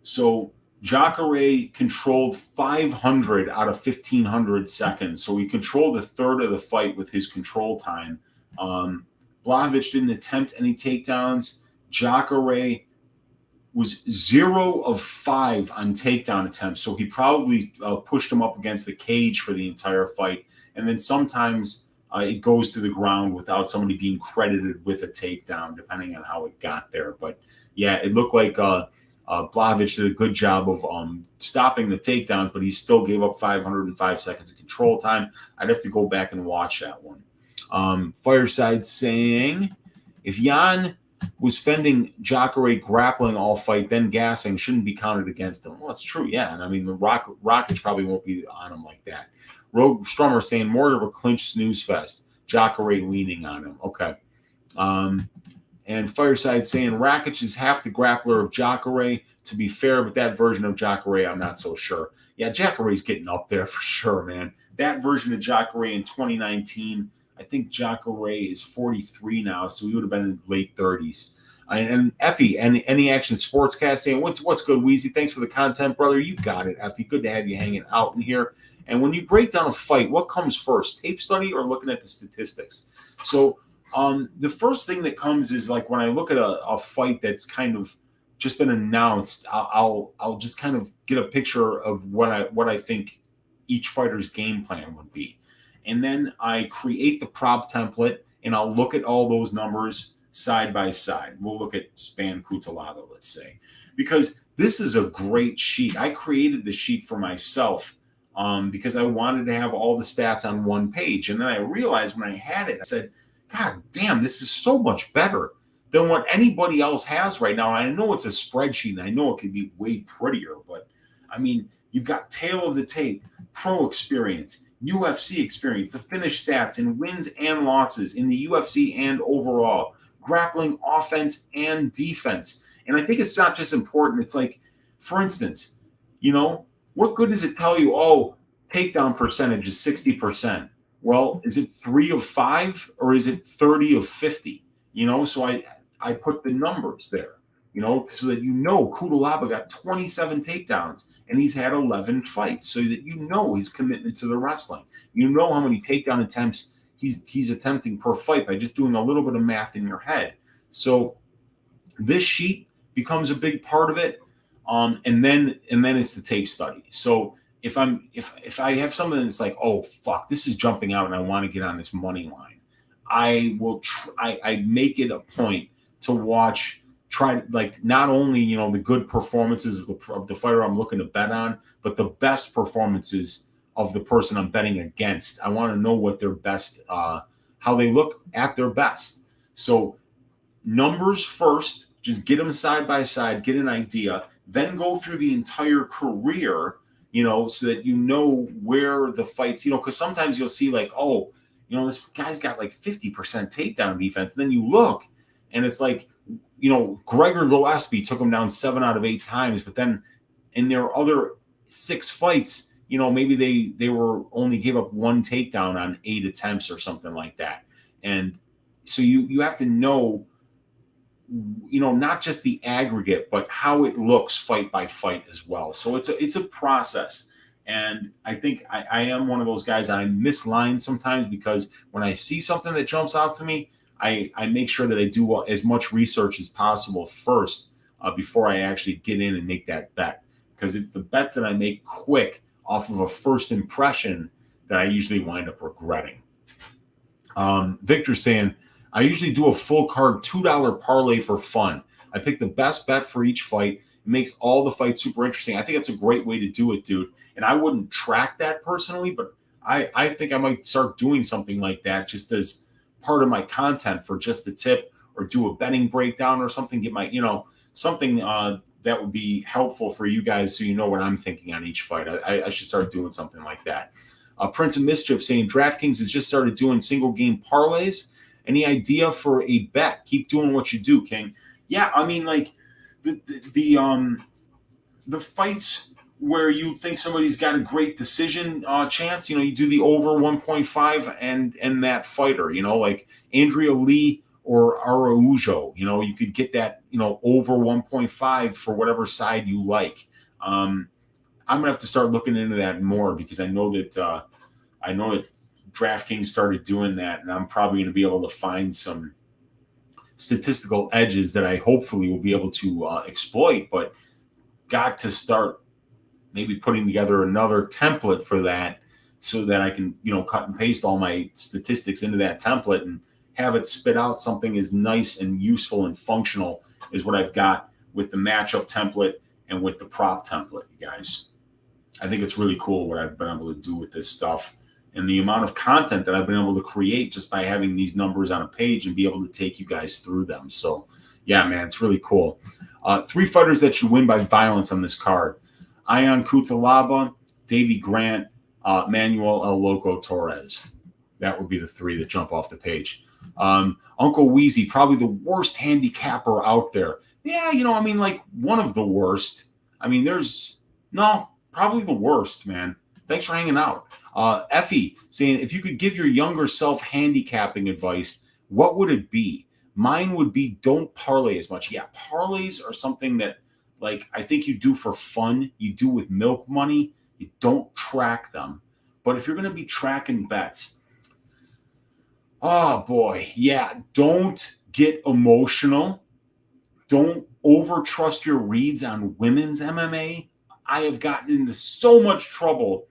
So Jacare controlled 500 out of 1,500 seconds. So he controlled a third of the fight with his control time. Blachowicz didn't attempt any takedowns. Jacare was 0 of 5 on takedown attempts. So he probably pushed him up against the cage for the entire fight. And then sometimes it goes to the ground without somebody being credited with a takedown, depending on how it got there. But yeah, it looked like Blachowicz did a good job of stopping the takedowns, but he still gave up 505 seconds of control time. I'd have to go back and watch that one. Fireside saying, if Jan was fending Jacare grappling all fight, then gassing shouldn't be counted against him. Well, that's true, yeah. And the Rakic probably won't be on him like that. Rogue Strummer saying more of a clinch snooze fest. Jacare leaning on him. Okay. And Fireside saying Rakic is half the grappler of Jacare. To be fair, but that version of Jacare, I'm not so sure. Yeah, Jacare's getting up there for sure, man. That version of Jacare in 2019, I think Jacare is 43 now, so he would have been in late 30s. And Effie, and Any Action Sportscast saying, what's good, Weezy? Thanks for the content, brother. You got it, Effie. Good to have you hanging out in here. And when you break down a fight, what comes first, tape study or looking at the statistics? So the first thing that comes is, like, when I look at a fight that's kind of just been announced, I'll just kind of get a picture of what I think each fighter's game plan would be. And then I create the prop template, and I'll look at all those numbers side by side. We'll look at Span Kutalaba, let's say, because this is a great sheet. I created the sheet for myself because I wanted to have all the stats on one page. And then I realized when I had it, I said, God damn, this is so much better than what anybody else has right now. I know it's a spreadsheet, and I know it could be way prettier, but I mean, you've got tail of the tape, pro experience, UFC experience, the finish stats and wins and losses in the UFC and overall, grappling offense and defense. And I think it's not just important. It's like, for instance, what good does it tell you, oh, takedown percentage is 60%? Well, is it 3 of 5 or is it 30 of 50? So I put the numbers there, so that Kudalaba got 27 takedowns and he's had 11 fights, so that his commitment to the wrestling. How many takedown attempts he's attempting per fight by just doing a little bit of math in your head. So this sheet becomes a big part of it. And then it's the tape study. So if I have something that's like, oh fuck, this is jumping out and I want to get on this money line, I will I make it a point to try like not only the good performances of the fighter I'm looking to bet on, but the best performances of the person I'm betting against. I want to know what their best, how they look at their best. So numbers first, just get them side by side, get an idea, then go through the entire career, so that where the fights, because sometimes you'll see like, oh, this guy's got like 50% takedown defense. And then you look and it's like, Gregor Gillespie took him down 7 out of 8 times, but then in their other 6 fights, maybe they were only gave up 1 takedown on 8 attempts or something like that. And so you have to know, not just the aggregate, but how it looks fight by fight as well. So it's a process. And I think I am one of those guys, I miss lines sometimes because when I see something that jumps out to me, I make sure that I do as much research as possible first before I actually get in and make that bet. Because it's the bets that I make quick off of a first impression that I usually wind up regretting. Victor's saying, I usually do a full card $2 parlay for fun. I pick the best bet for each fight. It makes all the fights super interesting. I think that's a great way to do it, dude. And I wouldn't track that personally, but I think I might start doing something like that just as part of my content for just the tip, or do a betting breakdown or something. Get my, something that would be helpful for you guys so you know what I'm thinking on each fight. I should start doing something like that. Prince of Mischief saying Draftkings has just started doing single game parlays. Any idea for a bet? Keep doing what you do, King. Yeah, I mean, like the fights where you think somebody's got a great decision chance, you do the over 1.5 and that fighter, like Andrea Lee or Araujo, you could get that, over 1.5 for whatever side you like. I'm gonna have to start looking into that more because I know that DraftKings started doing that, and I'm probably going to be able to find some statistical edges that I hopefully will be able to exploit, but got to start maybe putting together another template for that so that I can, cut and paste all my statistics into that template and have it spit out something as nice and useful and functional as what I've got with the matchup template and with the prop template, you guys. I think it's really cool what I've been able to do with this stuff and the amount of content that I've been able to create just by having these numbers on a page and be able to take you guys through them. So, yeah, man, it's really cool. 3 fighters that should win by violence on this card. Ion Cutelaba, Davey Grant, Manuel El Loco Torres. That would be the 3 that jump off the page. Uncle Weezy, probably the worst handicapper out there. Yeah, like one of the worst. Probably the worst, man. Thanks for hanging out. Effie saying, if you could give your younger self handicapping advice, what would it be? Mine would be don't parlay as much. Yeah, parlays are something that, like, I think you do for fun. You do with milk money. You don't track them. But if you're going to be tracking bets, oh boy, yeah, don't get emotional. Don't overtrust your reads on women's MMA. I have gotten into so much trouble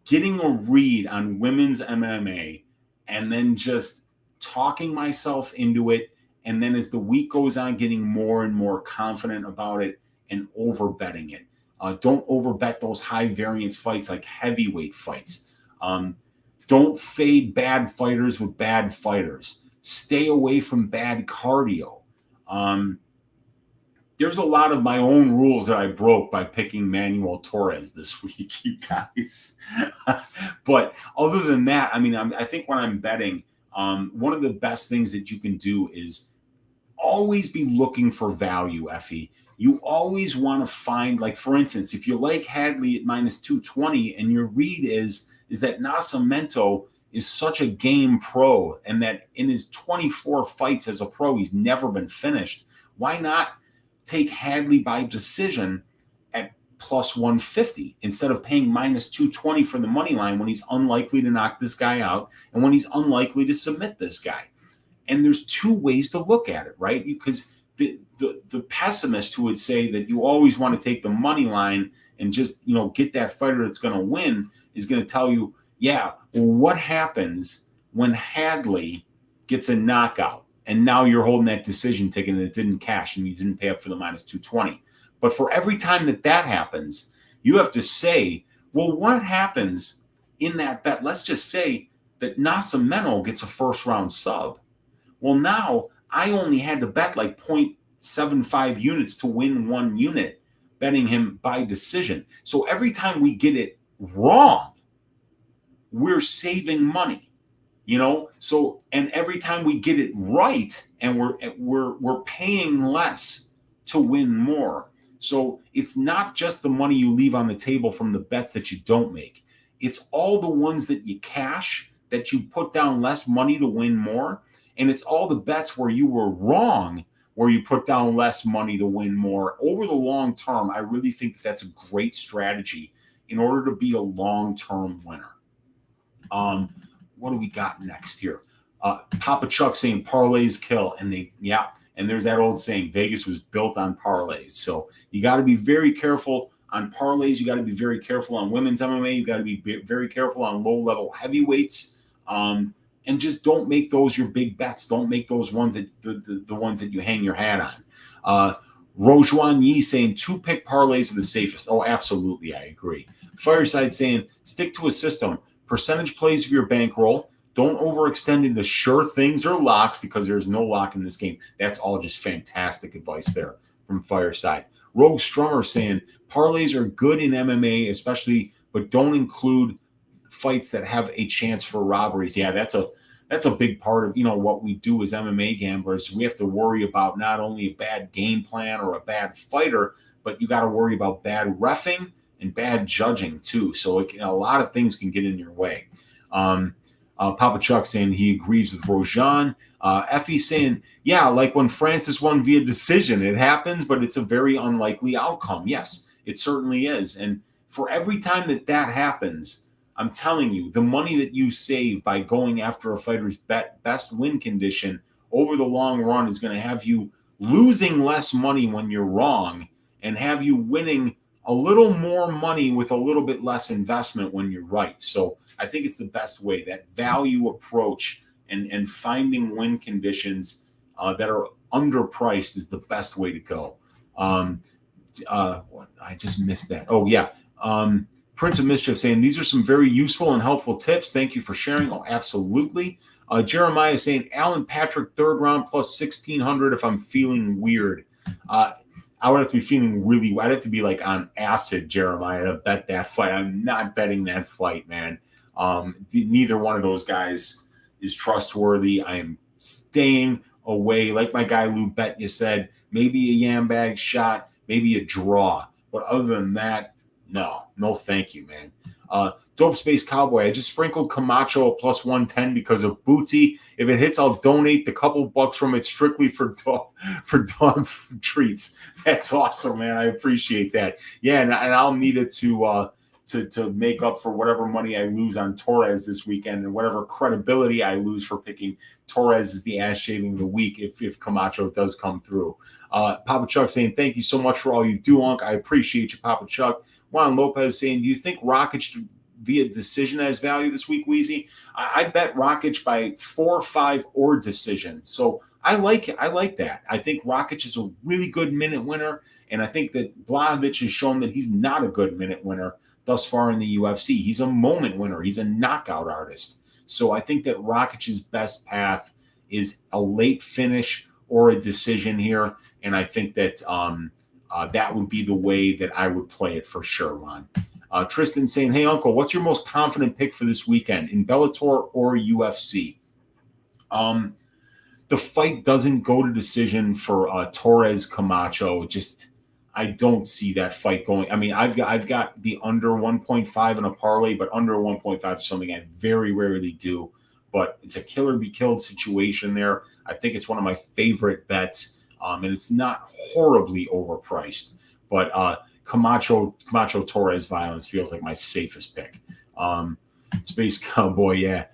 getting a read on women's MMA and then just talking myself into it. And then as the week goes on, getting more and more confident about it and over betting it. Don't overbet those high variance fights like heavyweight fights. Don't fade bad fighters with bad fighters. Stay away from bad cardio. There's a lot of my own rules that I broke by picking Manuel Torres this week, you guys. But other than that, I mean, I think when I'm betting, one of the best things that you can do is always be looking for value, Effie. You always want to find, like, for instance, if you like Hadley at minus 220 and your read is that Nascimento is such a game pro and that in his 24 fights as a pro, he's never been finished, why not take Hadley by decision at plus 150 instead of paying minus 220 for the money line when he's unlikely to knock this guy out and when he's unlikely to submit this guy? And there's two ways to look at it, right? Because the pessimist who would say that you always want to take the money line and just, get that fighter that's going to win is going to tell you, yeah, well, what happens when Hadley gets a knockout? And now you're holding that decision ticket and it didn't cash and you didn't pay up for the minus 220. But for every time that happens, you have to say, well, what happens in that bet? Let's just say that Nascimento gets a first round sub. Well, now I only had to bet like 0.75 units to win 1 unit, betting him by decision. So every time we get it wrong, we're saving money. So, and every time we get it right and we're paying less to win more. So it's not just the money you leave on the table from the bets that you don't make. It's all the ones that you cash, that you put down less money to win more. And it's all the bets where you were wrong, where you put down less money to win more. Over the long term, I really think that's a great strategy in order to be a long-term winner. What do we got next here? Papa Chuck saying parlays kill. And there's that old saying, Vegas was built on parlays. So you got to be very careful on parlays. You got to be very careful on women's MMA. You got to be very careful on low-level heavyweights. And just don't make those your big bets. Don't make those ones that the ones that you hang your hat on. Rojuan Yi saying 2-pick parlays are the safest. Oh, absolutely. I agree. Fireside saying stick to a system. Percentage plays of your bankroll. Don't overextend into sure things or locks because there's no lock in this game. That's all just fantastic advice there from Fireside. Rogue Strummer saying parlays are good in MMA, especially, but don't include fights that have a chance for robberies. Yeah, that's a big part of what we do as MMA gamblers. We have to worry about not only a bad game plan or a bad fighter, but you got to worry about bad reffing and bad judging too. So a lot of things can get in your way. Papa Chuck saying he agrees with Rojan. Effie saying, yeah, like when Francis won via decision, it happens, but it's a very unlikely outcome. Yes, it certainly is. And for every time that happens, I'm telling you, the money that you save by going after a fighter's best win condition over the long run is going to have you losing less money when you're wrong and have you winning a little more money with a little bit less investment when you're right. So I think it's the best way, that value approach and finding win conditions that are underpriced is the best way to go. I just missed that. Oh, yeah. Prince of Mischief saying, these are some very useful and helpful tips. Thank you for sharing. Oh, absolutely. Jeremiah saying, Alan Patrick, 3rd round plus 1,600 if I'm feeling weird. I would have to be feeling really, I'd have to be like on acid, Jeremiah, to bet that fight. I'm not betting that fight, man. Neither one of those guys is trustworthy. I am staying away. Like my guy Lou Bet, you said, maybe a yam bag shot, maybe a draw. But other than that, no, thank you, man. Dope Space Cowboy, I just sprinkled Camacho at plus 110 because of Bootsy. If it hits, I'll donate the couple bucks from it strictly for dog treats. That's awesome, man. I appreciate that. Yeah, and I'll need it to make up for whatever money I lose on Torres this weekend and whatever credibility I lose for picking Torres as the ass shaving of the week if Camacho does come through. Papa Chuck saying, thank you so much for all you do, Unc. I appreciate you, Papa Chuck. Juan Lopez saying, do you think Rakic via decision has value this week, Weezy? I bet Rakic by 4, 5, or decision. So I like it. I like that. I think Rakic is a really good minute winner. And I think that Blachowicz has shown that he's not a good minute winner thus far in the UFC. He's a moment winner. He's a knockout artist. So I think that Rakic's best path is a late finish or a decision here. And I think that that would be the way that I would play it for sure, Ron. Tristan saying, hey, Uncle, what's your most confident pick for this weekend in Bellator or UFC? The fight doesn't go to decision for Torres Camacho. I don't see that fight going. I mean, I've got the under 1.5 in a parlay, but under 1.5 is something I very rarely do. But it's a killer be killed situation there. I think it's one of my favorite bets, and it's not horribly overpriced. But Camacho Torres violence feels like my safest pick. Space Cowboy, yeah.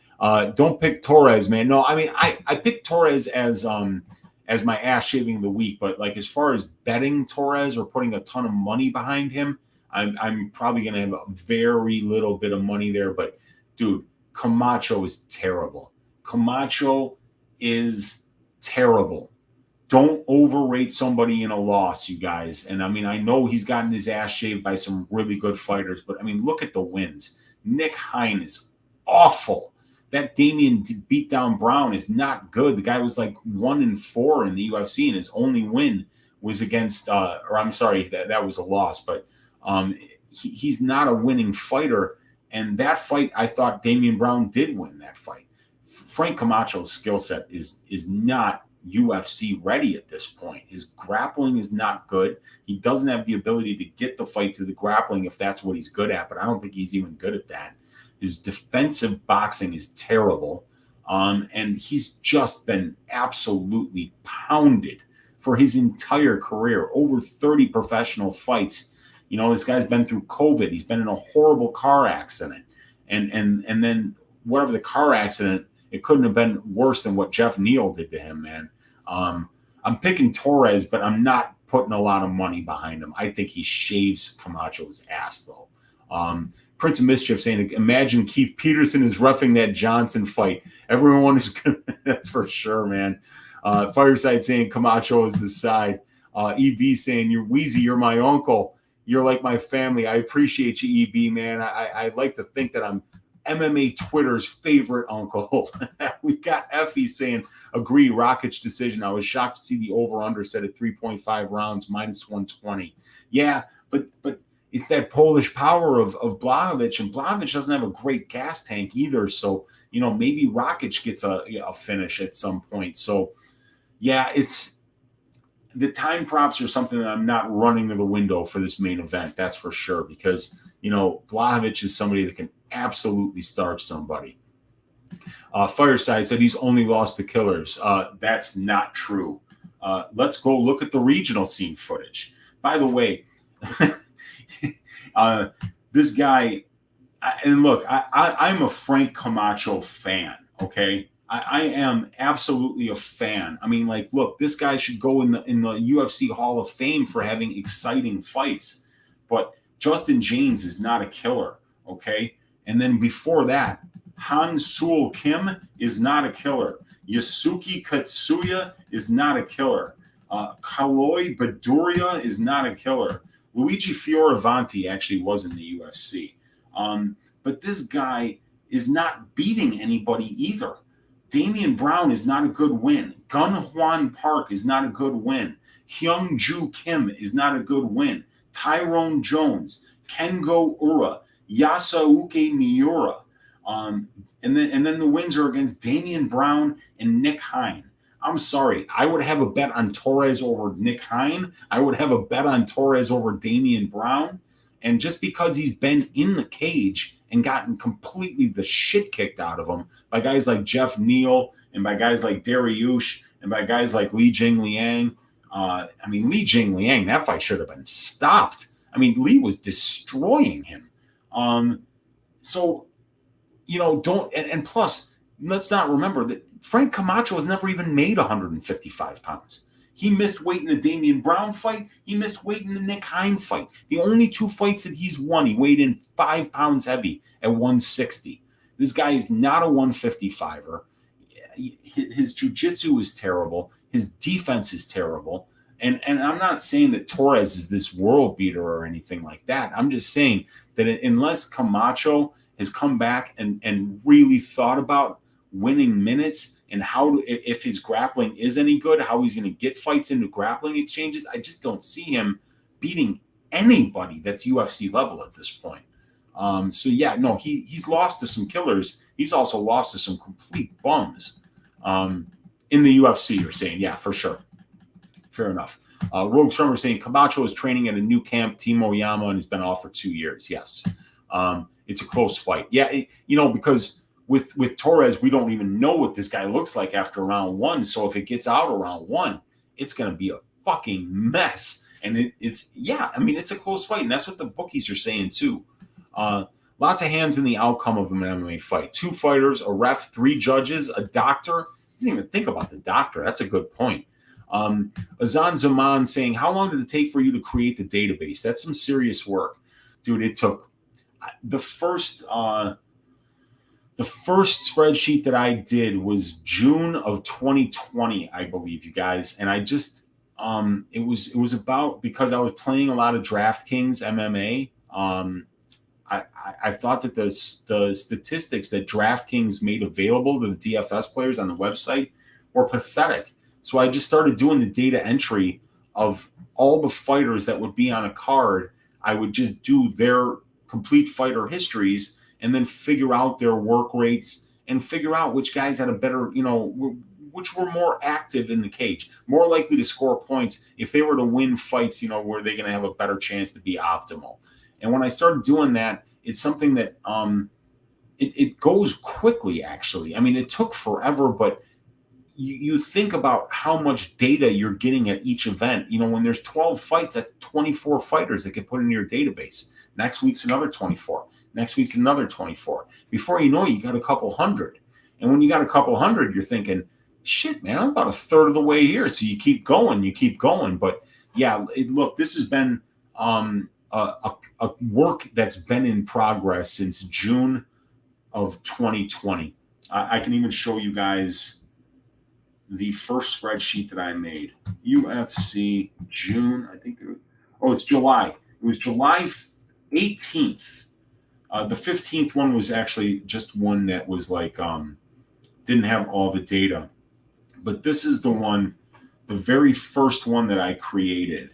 Don't pick Torres, man. No, I mean I picked Torres as my ass shaving of the week, but like as far as betting Torres or putting a ton of money behind him, I'm probably gonna have a very little bit of money there. But dude, Camacho is terrible. Camacho is terrible. Don't overrate somebody in a loss, you guys. And I mean, I know he's gotten his ass shaved by some really good fighters, but I mean, look at the wins. Nick Hein is awful. That Damian beatdown Brown is not good. The guy was like 1-4 in the UFC, and his only win was against, or I'm sorry, that was a loss, but he's not a winning fighter. And that fight, I thought Damian Brown did win that fight. Frank Camacho's skill set is not UFC ready at this point. His grappling is not good. He doesn't have the ability to get the fight to the grappling if that's what he's good at, but I don't think he's even good at that. His defensive boxing is terrible, and he's just been absolutely pounded for his entire career. Over 30 professional fights. You know, this guy's been through COVID. He's been in a horrible car accident, and then whatever the car accident, it couldn't have been worse than what Jeff Neal did to him, man. I'm picking Torres, but I'm not putting a lot of money behind him. I think he shaves Camacho's ass, though. Prince of Mischief saying, imagine Keith Peterson is roughing that Johnson fight. Everyone is good. That's for sure, man. Fireside saying Camacho is the side. EB saying, you're Weezy, you're my uncle. You're like my family. I appreciate you, EB, man. I like to think that I'm MMA Twitter's favorite uncle. We got Effie saying, agree, Rakic decision. I was shocked to see the over-under set at 3.5 rounds, minus 120. Yeah, but it's that Polish power of Blachowicz, and Blachowicz doesn't have a great gas tank either. So, you know, maybe Rakic gets a finish at some point. So, yeah, it's the time props are something that I'm not running to the window for this main event. That's for sure, because, you know, Blachowicz is somebody that can absolutely starch somebody. Fireside said he's only lost to killers. That's not true. Let's go look at the regional scene footage. By the way, this guy, and look, I'm a Frank Camacho fan, okay? I am absolutely a fan. I mean, like, look, this guy should go in the UFC Hall of Fame for having exciting fights. But Justin James is not a killer, okay? And then before that, Han Sul Kim is not a killer. Yasuki Katsuya is not a killer. Kaloi Baduria is not a killer. Luigi Fioravanti actually was in the UFC. But this guy is not beating anybody either. Damian Brown is not a good win. Gun Hwan Park is not a good win. Hyung Ju Kim is not a good win. Tyrone Jones, Kengo Ura, Yasuke Miura. And then the wins are against Damian Brown and Nick Hein. I'm sorry. I would have a bet on Torres over Nick Hein. I would have a bet on Torres over Damian Brown. And just because he's been in the cage and gotten completely the shit kicked out of him by guys like Jeff Neal and by guys like Dariush and by guys like Li Jingliang. Li Jingliang, that fight should have been stopped. I mean, Li was destroying him. So, you know, and plus, let's not remember that Frank Camacho has never even made 155 pounds. He missed weight in the Damian Brown fight. He missed weight in the Nick Hein fight. The only two fights that he's won, he weighed in 5 pounds heavy at 160. This guy is not a 155er. His jiu-jitsu is terrible. His defense is terrible. And I'm not saying that Torres is this world beater or anything like that. I'm just saying that unless Camacho has come back and really thought about winning minutes and if his grappling is any good, how he's going to get fights into grappling exchanges, I just don't see him beating anybody that's UFC level at this point. So yeah, no, he's lost to some killers. He's also lost to some complete bums in the UFC. You're saying, yeah, for sure. Fair enough. Rogue Strummer saying Camacho is training at a new camp, Team Oyama, and has been off for 2 years. Yes. It's a close fight. Yeah, because with Torres, we don't even know what this guy looks like after round 1. So if it gets out around 1, it's going to be a fucking mess. And it's a close fight. And that's what the bookies are saying too. Lots of hands in the outcome of an MMA fight. 2 fighters, a ref, 3 judges, a doctor. I didn't even think about the doctor. That's a good point. Azan Zaman saying, how long did it take for you to create the database? That's some serious work. Dude, it took the first spreadsheet that I did was June of 2020, I believe, you guys. And I just it was about, because I was playing a lot of DraftKings MMA. I thought that the statistics that DraftKings made available to the DFS players on the website were pathetic. So I just started doing the data entry of all the fighters that would be on a card. I would just do their complete fighter histories and then figure out their work rates and figure out which guys had a better, which were more active in the cage, more likely to score points if they were to win fights, where they're going to have a better chance to be optimal. And when I started doing that, it's something that it goes quickly, actually. I mean, it took forever, but you think about how much data you're getting at each event. When there's 12 fights, that's 24 fighters that get put in your database. Next week's another 24. Next week's another 24. Before you know it, you got a couple hundred. And when you got a couple hundred, you're thinking, shit, man, I'm about a third of the way here. So you keep going. But yeah, look, this has been a work that's been in progress since June of 2020. I can even show you guys the first spreadsheet that I made. UFC June, I think. It's July. It was July 18th. The 15th one was actually just one that was like didn't have all the data. But this is the very first one that I created.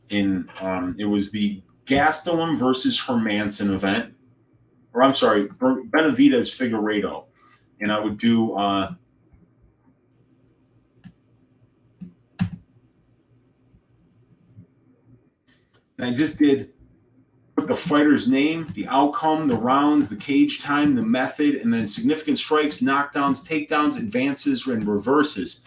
It was the Gastelum versus Hermanson event. Or I'm sorry, Benavidez Figueiredo. And I would do and I just did put the fighter's name, the outcome, the rounds, the cage time, the method, and then significant strikes, knockdowns, takedowns, advances, and reverses.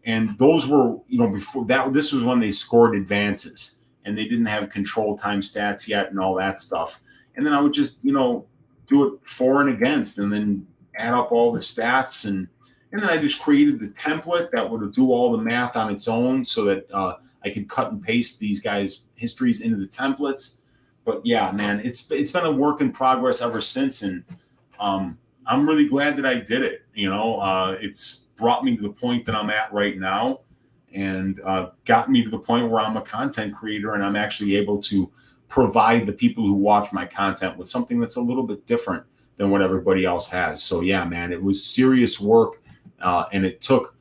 And those were, before that, this was when they scored advances and they didn't have control time stats yet and all that stuff. And then I would just, do it for and against and then add up all the stats. And then I just created the template that would do all the math on its own so that I could cut and paste these guys' histories into the templates. But yeah, man, it's been a work in progress ever since. And I'm really glad that I did it. It's brought me to the point that I'm at right now and got me to the point where I'm a content creator and I'm actually able to provide the people who watch my content with something that's a little bit different than what everybody else has. So yeah, man, it was serious work and it took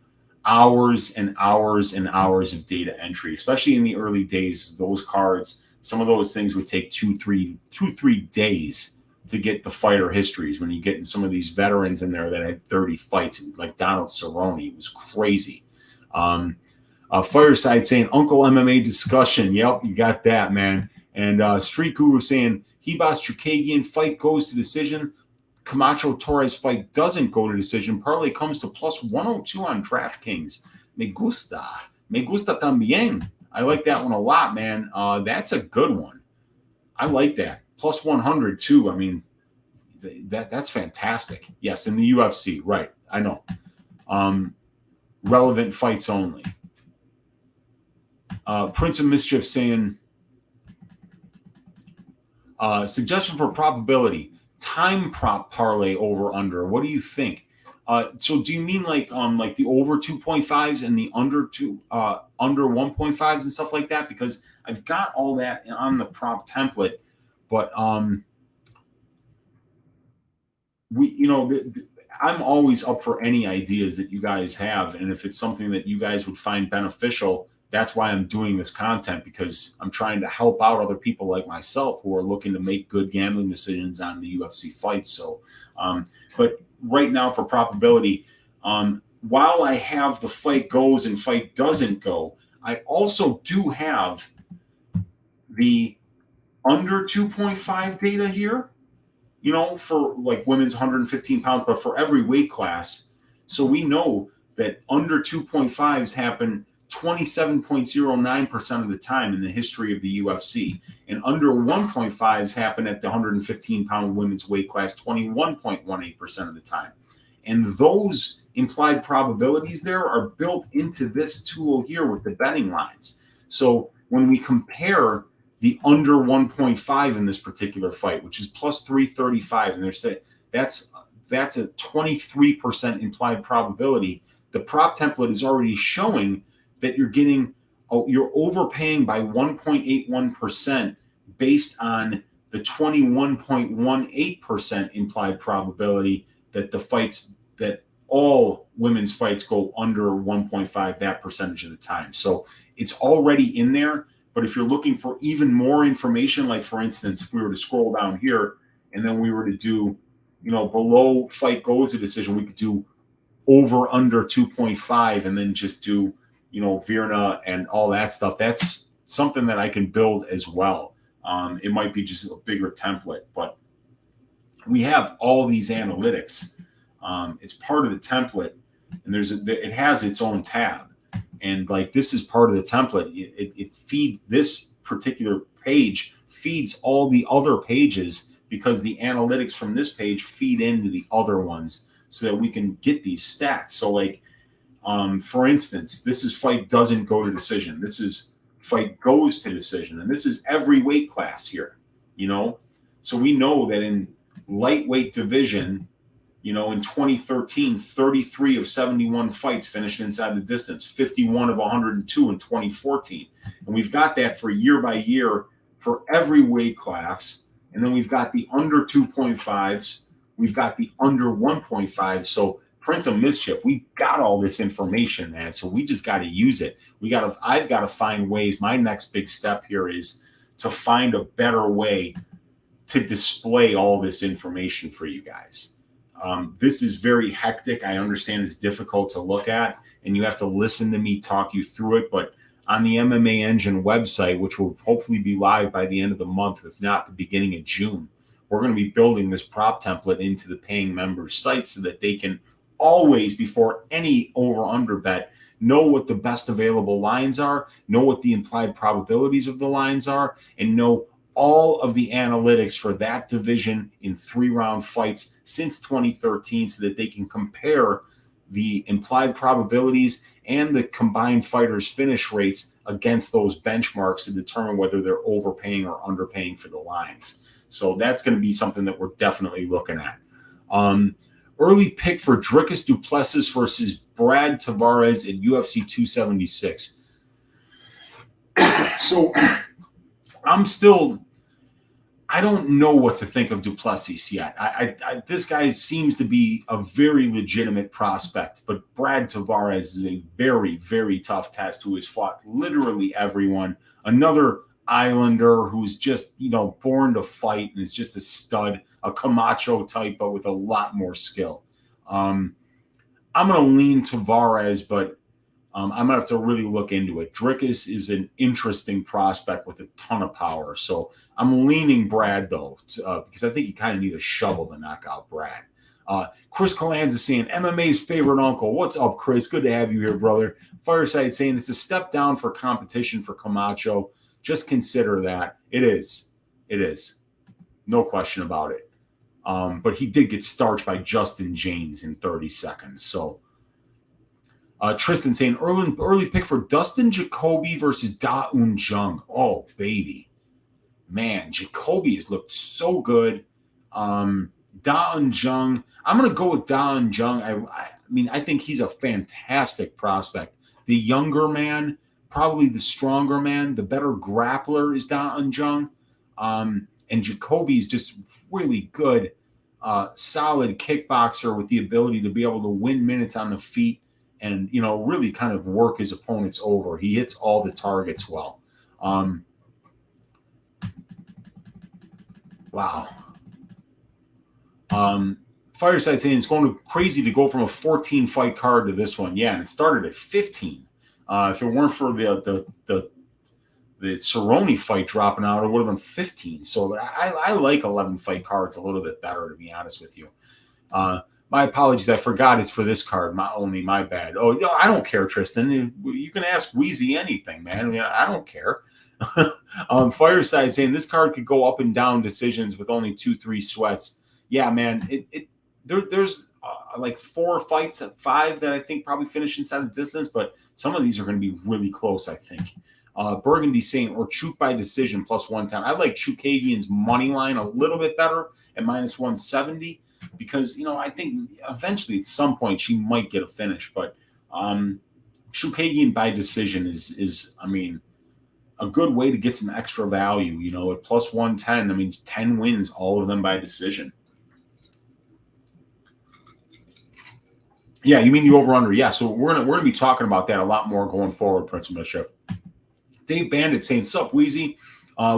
hours and hours and hours of data entry, especially in the early days. Those cards, some of those things would take 2-3 days to get the fighter histories. When you get in some of these veterans in there that had 30 fights, like Donald Cerrone, it was crazy. Fireside saying Uncle MMA discussion. Yep, you got that, man. And Street Guru saying Hebas Chukagian fight goes to decision. Camacho Torres fight doesn't go to decision. Parlay comes to plus 102 on DraftKings. Me gusta también. I like that one a lot, man. That's a good one. I like that. Plus 100 too. I mean, that's fantastic. Yes, in the UFC, right? I know. Relevant fights only. Prince of Mischief saying suggestion for probability. Time prop parlay over under. What do you think? So do you mean like the over 2.5s and the under 1.5s and stuff like that? Because I've got all that on the prop template, but I'm always up for any ideas that you guys have, and if it's something that you guys would find beneficial, that's why I'm doing this content, because I'm trying to help out other people like myself who are looking to make good gambling decisions on the UFC fights. So, but right now for probability, while I have the fight goes and fight doesn't go, I also do have the under 2.5 data here, for like women's 115 pounds, but for every weight class. So we know that under 2.5s happen 27.09% of the time in the history of the UFC. And under 1.5s happen at the 115 pound women's weight class 21.18% of the time. And those implied probabilities there are built into this tool here with the betting lines. So when we compare the under 1.5 in this particular fight, which is plus 335, and they're saying that's a 23% implied probability. The prop template is already showing that you're overpaying by 1.81% based on the 21.18% implied probability that all women's fights go under 1.5 that percentage of the time. So it's already in there. But if you're looking for even more information, like for instance, if we were to scroll down here and then we were to do, below fight goes a decision, we could do over under 2.5 and then just do, Virna and all that stuff. That's something that I can build as well. It might be just a bigger template, but we have all these analytics. It's part of the template, and it has its own tab. And like this is part of the template. It feeds this particular page, feeds all the other pages, because the analytics from this page feed into the other ones so that we can get these stats. So like, for instance, this is fight doesn't go to decision. This is fight goes to decision. And this is every weight class here, So we know that in lightweight division, in 2013, 33 of 71 fights finished inside the distance, 51 of 102 in 2014. And we've got that for year by year for every weight class. And then we've got the under 2.5s. We've got the under 1.5. So Prince of Mischief, we've got all this information, man. So we just got to use it. I've got to find ways. My next big step here is to find a better way to display all this information for you guys. This is very hectic. I understand it's difficult to look at, and you have to listen to me talk you through it. But on the MMA Engine website, which will hopefully be live by the end of the month, if not the beginning of June, we're going to be building this prop template into the paying members site so that they can always, before any over-under bet, know what the best available lines are, know what the implied probabilities of the lines are, and know all of the analytics for that division in 3-round fights since 2013 so that they can compare the implied probabilities and the combined fighters' finish rates against those benchmarks to determine whether they're overpaying or underpaying for the lines. So that's going to be something that we're definitely looking at. Early pick for Dricus du Plessis versus Brad Tavares at UFC 276. So I don't know what to think of du Plessis yet. This guy seems to be a very legitimate prospect, but Brad Tavares is a very, very tough test who has fought literally everyone. Another Islander who's just, born to fight and is just a stud, a Camacho type, but with a lot more skill. I'm going to lean Tavares, but I'm going to have to really look into it. Dricus is an interesting prospect with a ton of power. So I'm leaning Brad, though, because I think you kind of need a shovel to knock out Brad. Chris Calanza saying, MMA's favorite uncle. What's up, Chris? Good to have you here, brother. Fireside saying it's a step down for competition for Camacho. Just consider that. It is. No question about it. But he did get starched by Justin James in 30 seconds. So Tristan saying early pick for Dustin Jacoby versus Da Un Jung. Oh, baby. Man, Jacoby has looked so good. Da Jung. I'm going to go with Da Jung. I mean, I think he's a fantastic prospect. The younger man, probably the stronger man, the better grappler is Da Jung. And Jacoby is just really good, solid kickboxer with the ability to be able to win minutes on the feet and, really kind of work his opponents over. He hits all the targets well. Wow. Fireside saying it's going crazy to go from a 14 fight card to this one. Yeah, and it started at 15. If it weren't for the Cerrone fight dropping out, it would have been 15. So I like 11 fight cards a little bit better, to be honest with you. My apologies. I forgot it's for this card. My bad. Oh, no, I don't care, Tristan. You can ask Weezy anything, man. I don't care. Fireside saying this card could go up and down decisions with only 2-3 sweats. Yeah, man. There's like 4 fights at 5 that I think probably finish inside the distance, but some of these are going to be really close, I think. Burgundy saying, or Chuk by decision plus 110. I like Chukagian's money line a little bit better at minus 170 because, I think eventually at some point she might get a finish, but Chukagian by decision is I mean, a good way to get some extra value, at plus 110. I mean, 10 wins, all of them by decision. Yeah, you mean the over-under. Yeah, so we're gonna be talking about that a lot more going forward, Prince Mischief. Dave Bandit saying, sup, Weezy?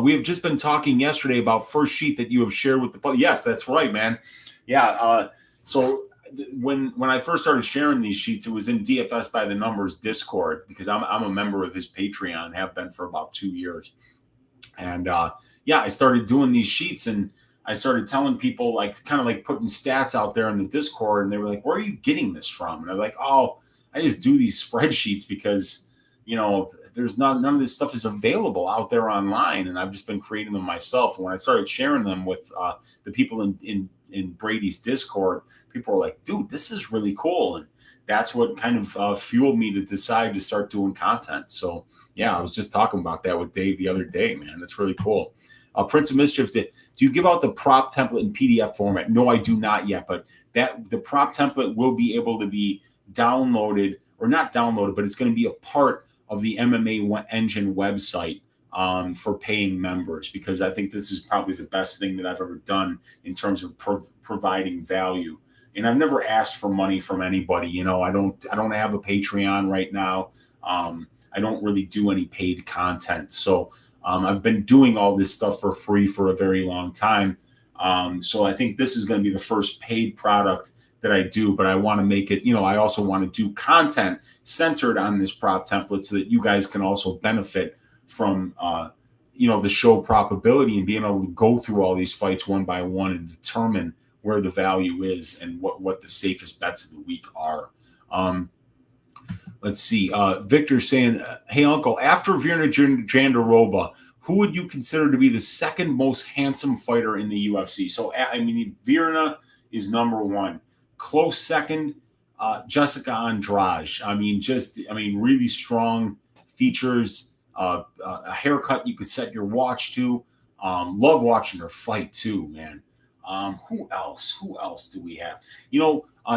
We have just been talking yesterday about first sheet that you have shared with the public. Yes, that's right, man. Yeah, so when I first started sharing these sheets, it was in DFS by the Numbers Discord because I'm a member of his Patreon, have been for about 2 years. And I started doing these sheets and I started telling people kind of putting stats out there in the Discord, and they were like, where are you getting this from? And I'm like, oh, I just do these spreadsheets because, there's none of this stuff is available out there online. And I've just been creating them myself. And when I started sharing them with the people in Brady's Discord, people were like, dude, this is really cool. And that's what kind of fueled me to decide to start doing content. So yeah, I was just talking about that with Dave the other day, man. That's really cool. Prince of Mischief, do you give out the prop template in PDF format? No, I do not yet, but the prop template will be able to be downloaded, or not downloaded, but it's going to be a part of the MMA Engine website for paying members, because I think this is probably the best thing that I've ever done in terms of providing value. And I've never asked for money from anybody. I don't have a Patreon right now. I don't really do any paid content. So I've been doing all this stuff for free for a very long time. So I think this is going to be the first paid product that I do, but I want to make it, I also want to do content centered on this prop template so that you guys can also benefit from, the show probability and being able to go through all these fights one by one and determine where the value is and what the safest bets of the week are. Let's see. Victor saying, hey, Uncle, after Virna Jandiroba, who would you consider to be the second most handsome fighter in the UFC? So, I mean, Virna is number one. Close second, Jessica Andrade. Really strong features, a haircut you could set your watch to. Love watching her fight too, man. Who else? Who else do we have?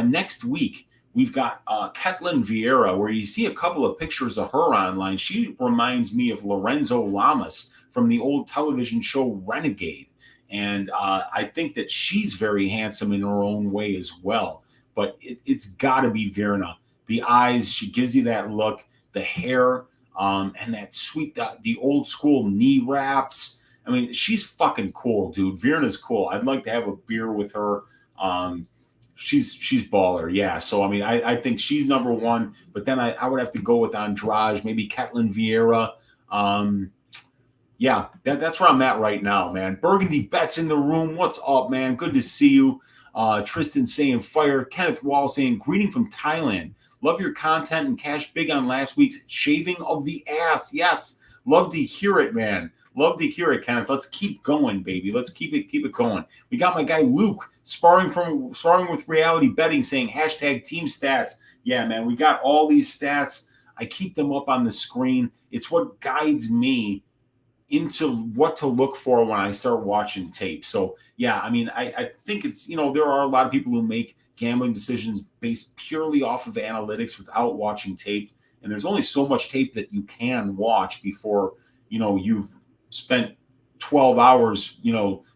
Next week, we've got Ketlin Vieira, where you see a couple of pictures of her online. She reminds me of Lorenzo Lamas from the old television show Renegade. And I think that she's very handsome in her own way as well. But it's got to be Virna. The eyes, she gives you that look, the hair, and that sweet, the old school knee wraps. I mean, she's fucking cool, dude. Virna's cool. I'd like to have a beer with her. She's baller, yeah. So, I mean, I think she's number one. But then I would have to go with Andrade, maybe Ketlin Vieira. Yeah, that's where I'm at right now, man. Burgundy Bets in the room. What's up, man? Good to see you. Tristan saying fire. Kenneth Wall saying greeting from Thailand. Love your content and cash big on last week's shaving of the ass. Yes, love to hear it, man. Love to hear it, Kenneth. Let's keep going, baby. Let's keep it going. We got my guy Luke sparring with reality betting saying hashtag team stats. Yeah, man, we got all these stats. I keep them up on the screen. It's what guides me into what to look for when I start watching tape. So yeah, I mean, I think it's, there are a lot of people who make gambling decisions based purely off of analytics without watching tape. And there's only so much tape that you can watch before, you've spent 12 hours,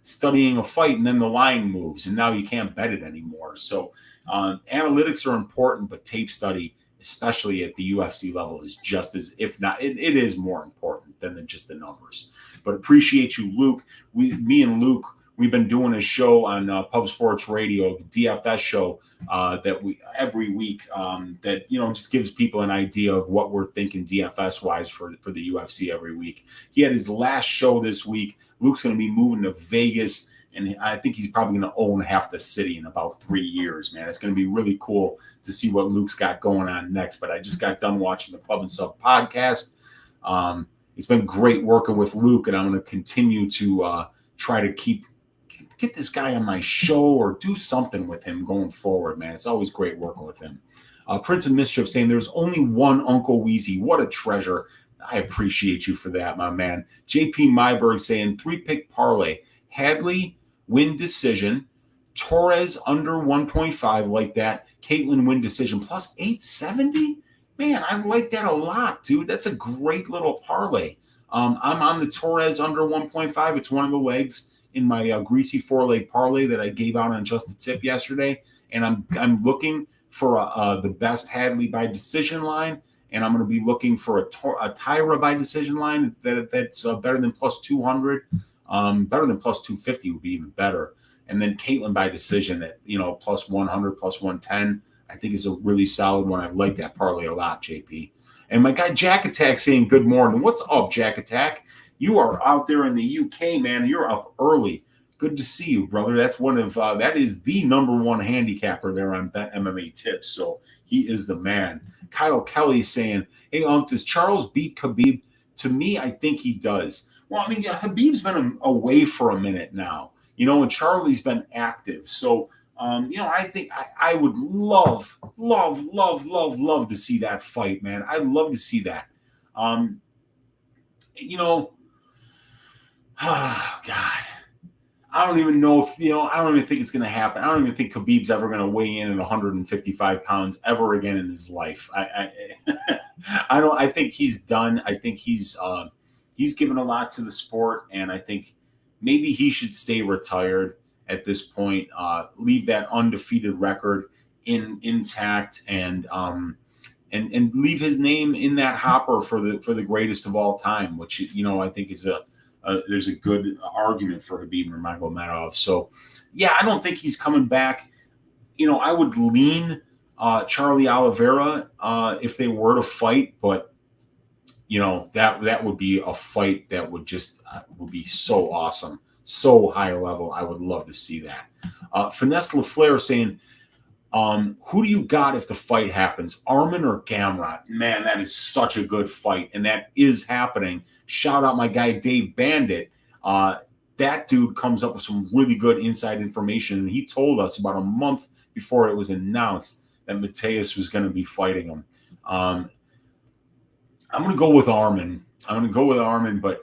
studying a fight, and then the line moves and now you can't bet it anymore. So analytics are important, but tape study, especially at the UFC level, is just as, if not, it is more important than just the numbers. But appreciate you, Luke. Me and Luke, we've been doing a show on Pub Sports Radio, the DFS show, that we every week, that just gives people an idea of what we're thinking DFS wise for the UFC every week. He had his last show this week. Luke's going to be moving to Vegas, and I think he's probably going to own half the city in about 3 years, man. It's going to be really cool to see what Luke's got going on next. But I just got done watching the Club and Sub podcast. It's been great working with Luke, and I'm going to continue to try to get this guy on my show or do something with him going forward, man. It's always great working with him. Prince of Mischief saying there's only one Uncle Weezy. What a treasure. I appreciate you for that, my man. JP Myberg saying 3-pick parlay. Hadley win decision. Torres under 1.5, like that. Caitlin win decision plus 870. Man, I like that a lot, dude. That's a great little parlay. I'm on the Torres under 1.5. It's one of the legs in my greasy 4-leg parlay that I gave out on Just a Tip yesterday, and I'm looking for the best Hadley by decision line, and I'm going to be looking for a Tyra by decision line that's better than plus 200. Better than plus 250 would be even better. And then Caitlin by decision at, plus 100, plus 110, I think is a really solid one. I like that parlay a lot, JP. And my guy Jack Attack saying good morning. What's up, Jack Attack? You are out there in the UK, man. You're up early. Good to see you, brother. That's that is the number one handicapper there on Bet MMA Tips. So he is the man. Kyle Kelly saying, hey, does Charles beat Khabib? To me, I think he does. Well, I mean, Khabib's been away for a minute now, and Charlie's been active. So, I think I would love to see that fight, man. I'd love to see that. Oh, God. I don't even know if, I don't even think it's going to happen. I don't even think Khabib's ever going to weigh in at 155 pounds ever again in his life. I think he's done. I think he's given a lot to the sport, and I think maybe he should stay retired at this point, leave that undefeated record intact, and leave his name in that hopper for the greatest of all time, which I think is there's a good argument for Khabib Nurmagomedov. So yeah, I don't think he's coming back. I would lean Charlie Oliveira if they were to fight, but that would be a fight that would just would be so awesome, so high level. I would love to see that. Finesse LaFleur saying, who do you got if the fight happens, Arman or Gamrot? Man, that is such a good fight, and that is happening. Shout out my guy Dave Bandit. That dude comes up with some really good inside information, and he told us about a month before it was announced that Mateus was going to be fighting him. I'm going to go with Arman. But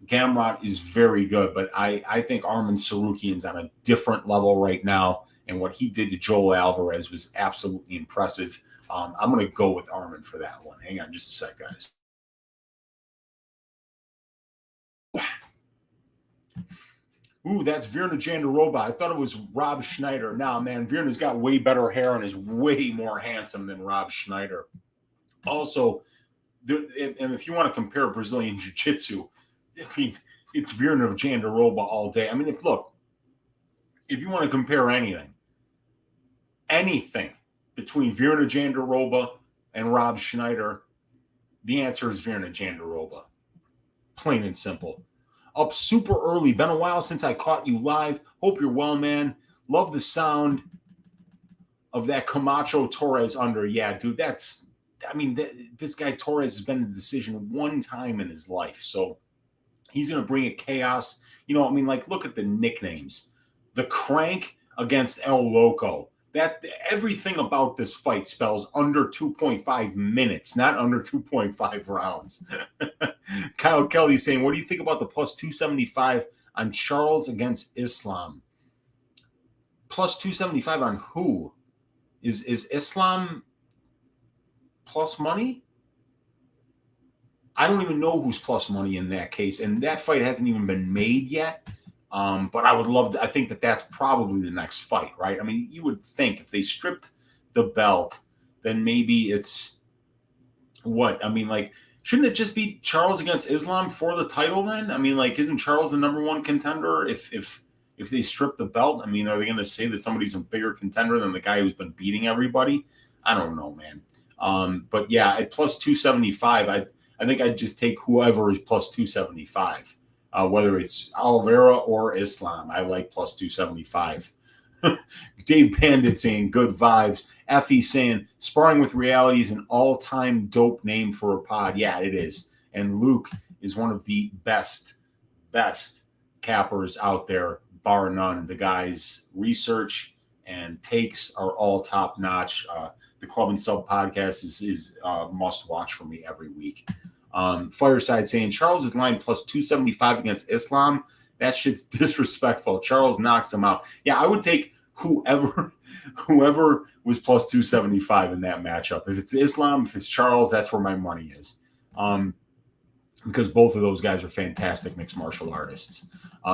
Gamrot is very good. But I think Arman Sarukian's on a different level right now, and what he did to Joel Alvarez was absolutely impressive. I'm going to go with Arman for that one. Hang on just a sec, guys. Ooh, that's Virna Jandiroba. I thought it was Rob Schneider. Nah, man, Virna's got way better hair and is way more handsome than Rob Schneider. Also, and if you want to compare Brazilian Jiu-Jitsu, I mean, it's Virna Jandiroba all day. I mean, if you want to compare anything between Virna Jandiroba and Rob Schneider, the answer is Virna Jandiroba. Plain and simple. Up super early. Been a while since I caught you live. Hope you're well, man. Love the sound of that Camacho Torres under. Yeah, dude, this guy Torres has been in the decision one time in his life. So he's going to bring it chaos. Look at the nicknames. The Crank against El Loco. That everything about this fight spells under 2.5 minutes, not under 2.5 rounds. Kyle Kelly saying, what do you think about the plus 275 on Charles against Islam? Plus 275 on who? Is Islam plus money? I don't even know who's plus money in that case, and that fight hasn't even been made yet. But I would love to, I think that's probably the next fight, right? I mean, you would think if they stripped the belt, then maybe it's what? I mean, like, shouldn't it just be Charles against Islam for the title then? I mean, like, isn't Charles the number one contender if they strip the belt? I mean, are they going to say that somebody's a bigger contender than the guy who's been beating everybody? I don't know, man. But yeah, at plus 275, I think I'd just take whoever is plus 275. Whether it's Oliveira or Islam, I like plus 275. Dave Bandit saying good vibes. Effie saying sparring with reality is an all-time dope name for a pod. Yeah, it is. And Luke is one of the best cappers out there, bar none. The guy's research and takes are all top notch. The Club and Sub podcast is must watch for me every week. Fireside saying Charles is line plus 275 against Islam. That shit's disrespectful. Charles knocks him out. Yeah, I would take whoever was plus 275 in that matchup. If it's Islam, if it's Charles, that's where my money is. Because both of those guys are fantastic mixed martial artists.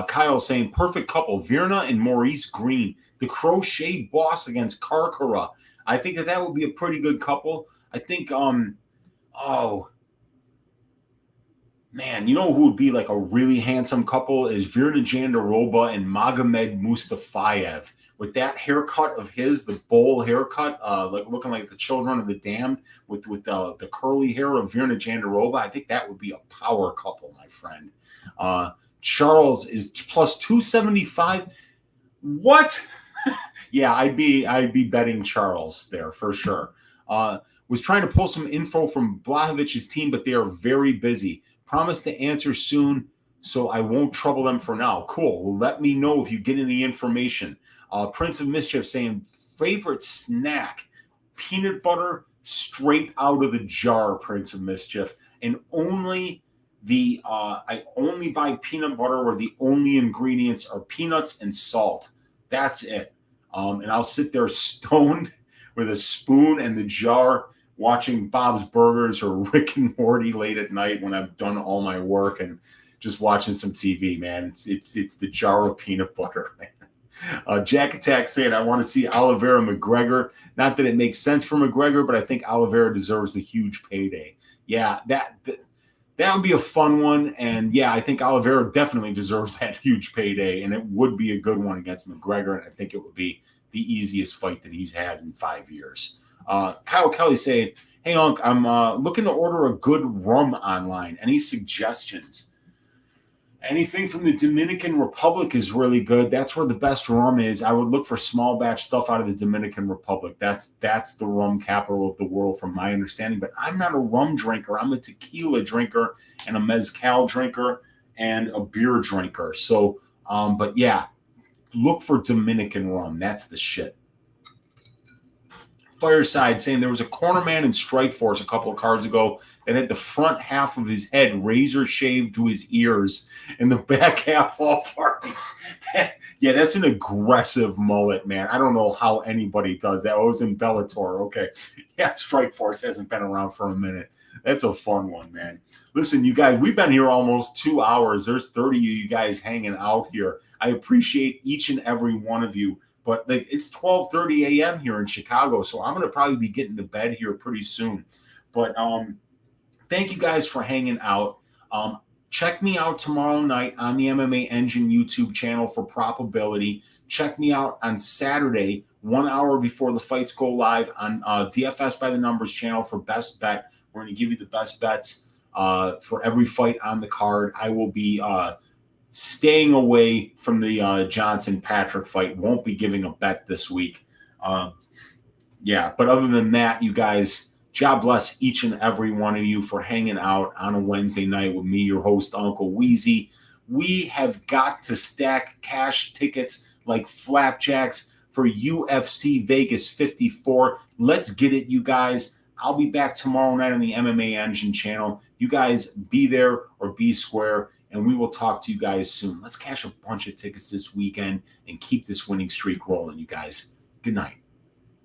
Kyle saying perfect couple, Virna and Maurice Green, the crochet boss against Karkara. I think that would be a pretty good couple. I think, man, you know who would be like a really handsome couple is Virna Jandiroba and Magomed Mustafayev. With that haircut of his, the bowl haircut, like looking like the Children of the Damned, with the curly hair of Virna Jandiroba, I think that would be a power couple, my friend. Charles is plus 275. What? Yeah, I'd be betting Charles there for sure. Was trying to pull some info from Blachowicz's team, but they are very busy. Promise to answer soon, so I won't trouble them for now. Cool. Well, let me know if you get any information. Prince of Mischief saying favorite snack, peanut butter straight out of the jar. Prince of Mischief, and only I only buy peanut butter where the only ingredients are peanuts and salt. That's it. And I'll sit there stoned with a spoon and the jar, watching Bob's Burgers or Rick and Morty late at night when I've done all my work and just watching some TV, man. It's the jar of peanut butter, man. Jack Attack saying, I want to see Oliveira McGregor. Not that it makes sense for McGregor, but I think Oliveira deserves the huge payday. Yeah, that would be a fun one. And yeah, I think Oliveira definitely deserves that huge payday. And it would be a good one against McGregor. And I think it would be the easiest fight that he's had in 5 years. Kyle Kelly saying, hey, Unc, I'm looking to order a good rum online. Any suggestions? Anything from the Dominican Republic is really good. That's where the best rum is. I would look for small batch stuff out of the Dominican Republic. That's the rum capital of the world from my understanding. But I'm not a rum drinker. I'm a tequila drinker and a mezcal drinker and a beer drinker. So, but yeah, look for Dominican rum. That's the shit. Fireside saying there was a corner man in Strikeforce a couple of cards ago that had the front half of his head razor shaved to his ears and the back half all party. Yeah, that's an aggressive mullet, man. I don't know how anybody does that. Oh, it was in Bellator. Okay. Yeah, Strikeforce hasn't been around for a minute. That's a fun one, man. Listen, you guys, we've been here almost 2 hours. There's 30 of you guys hanging out here. I appreciate each and every one of you. But it's 12:30 a.m. here in Chicago, so I'm going to probably be getting to bed here pretty soon. But thank you guys for hanging out. Check me out tomorrow night on the MMA Engine YouTube channel for Probability. Check me out on Saturday, 1 hour before the fights go live on DFS by the Numbers channel for Best Bet. We're going to give you the best bets for every fight on the card. I will be staying away from the Johnson-Patrick fight. Won't be giving a bet this week. Yeah, but other than that, you guys, God bless each and every one of you for hanging out on a Wednesday night with me, your host, Uncle Weezy. We have got to stack cash tickets like flapjacks for UFC Vegas 54. Let's get it, you guys. I'll be back tomorrow night on the MMA Engine channel. You guys be there or be square, and we will talk to you guys soon. Let's cash a bunch of tickets this weekend and keep this winning streak rolling, you guys. Good night.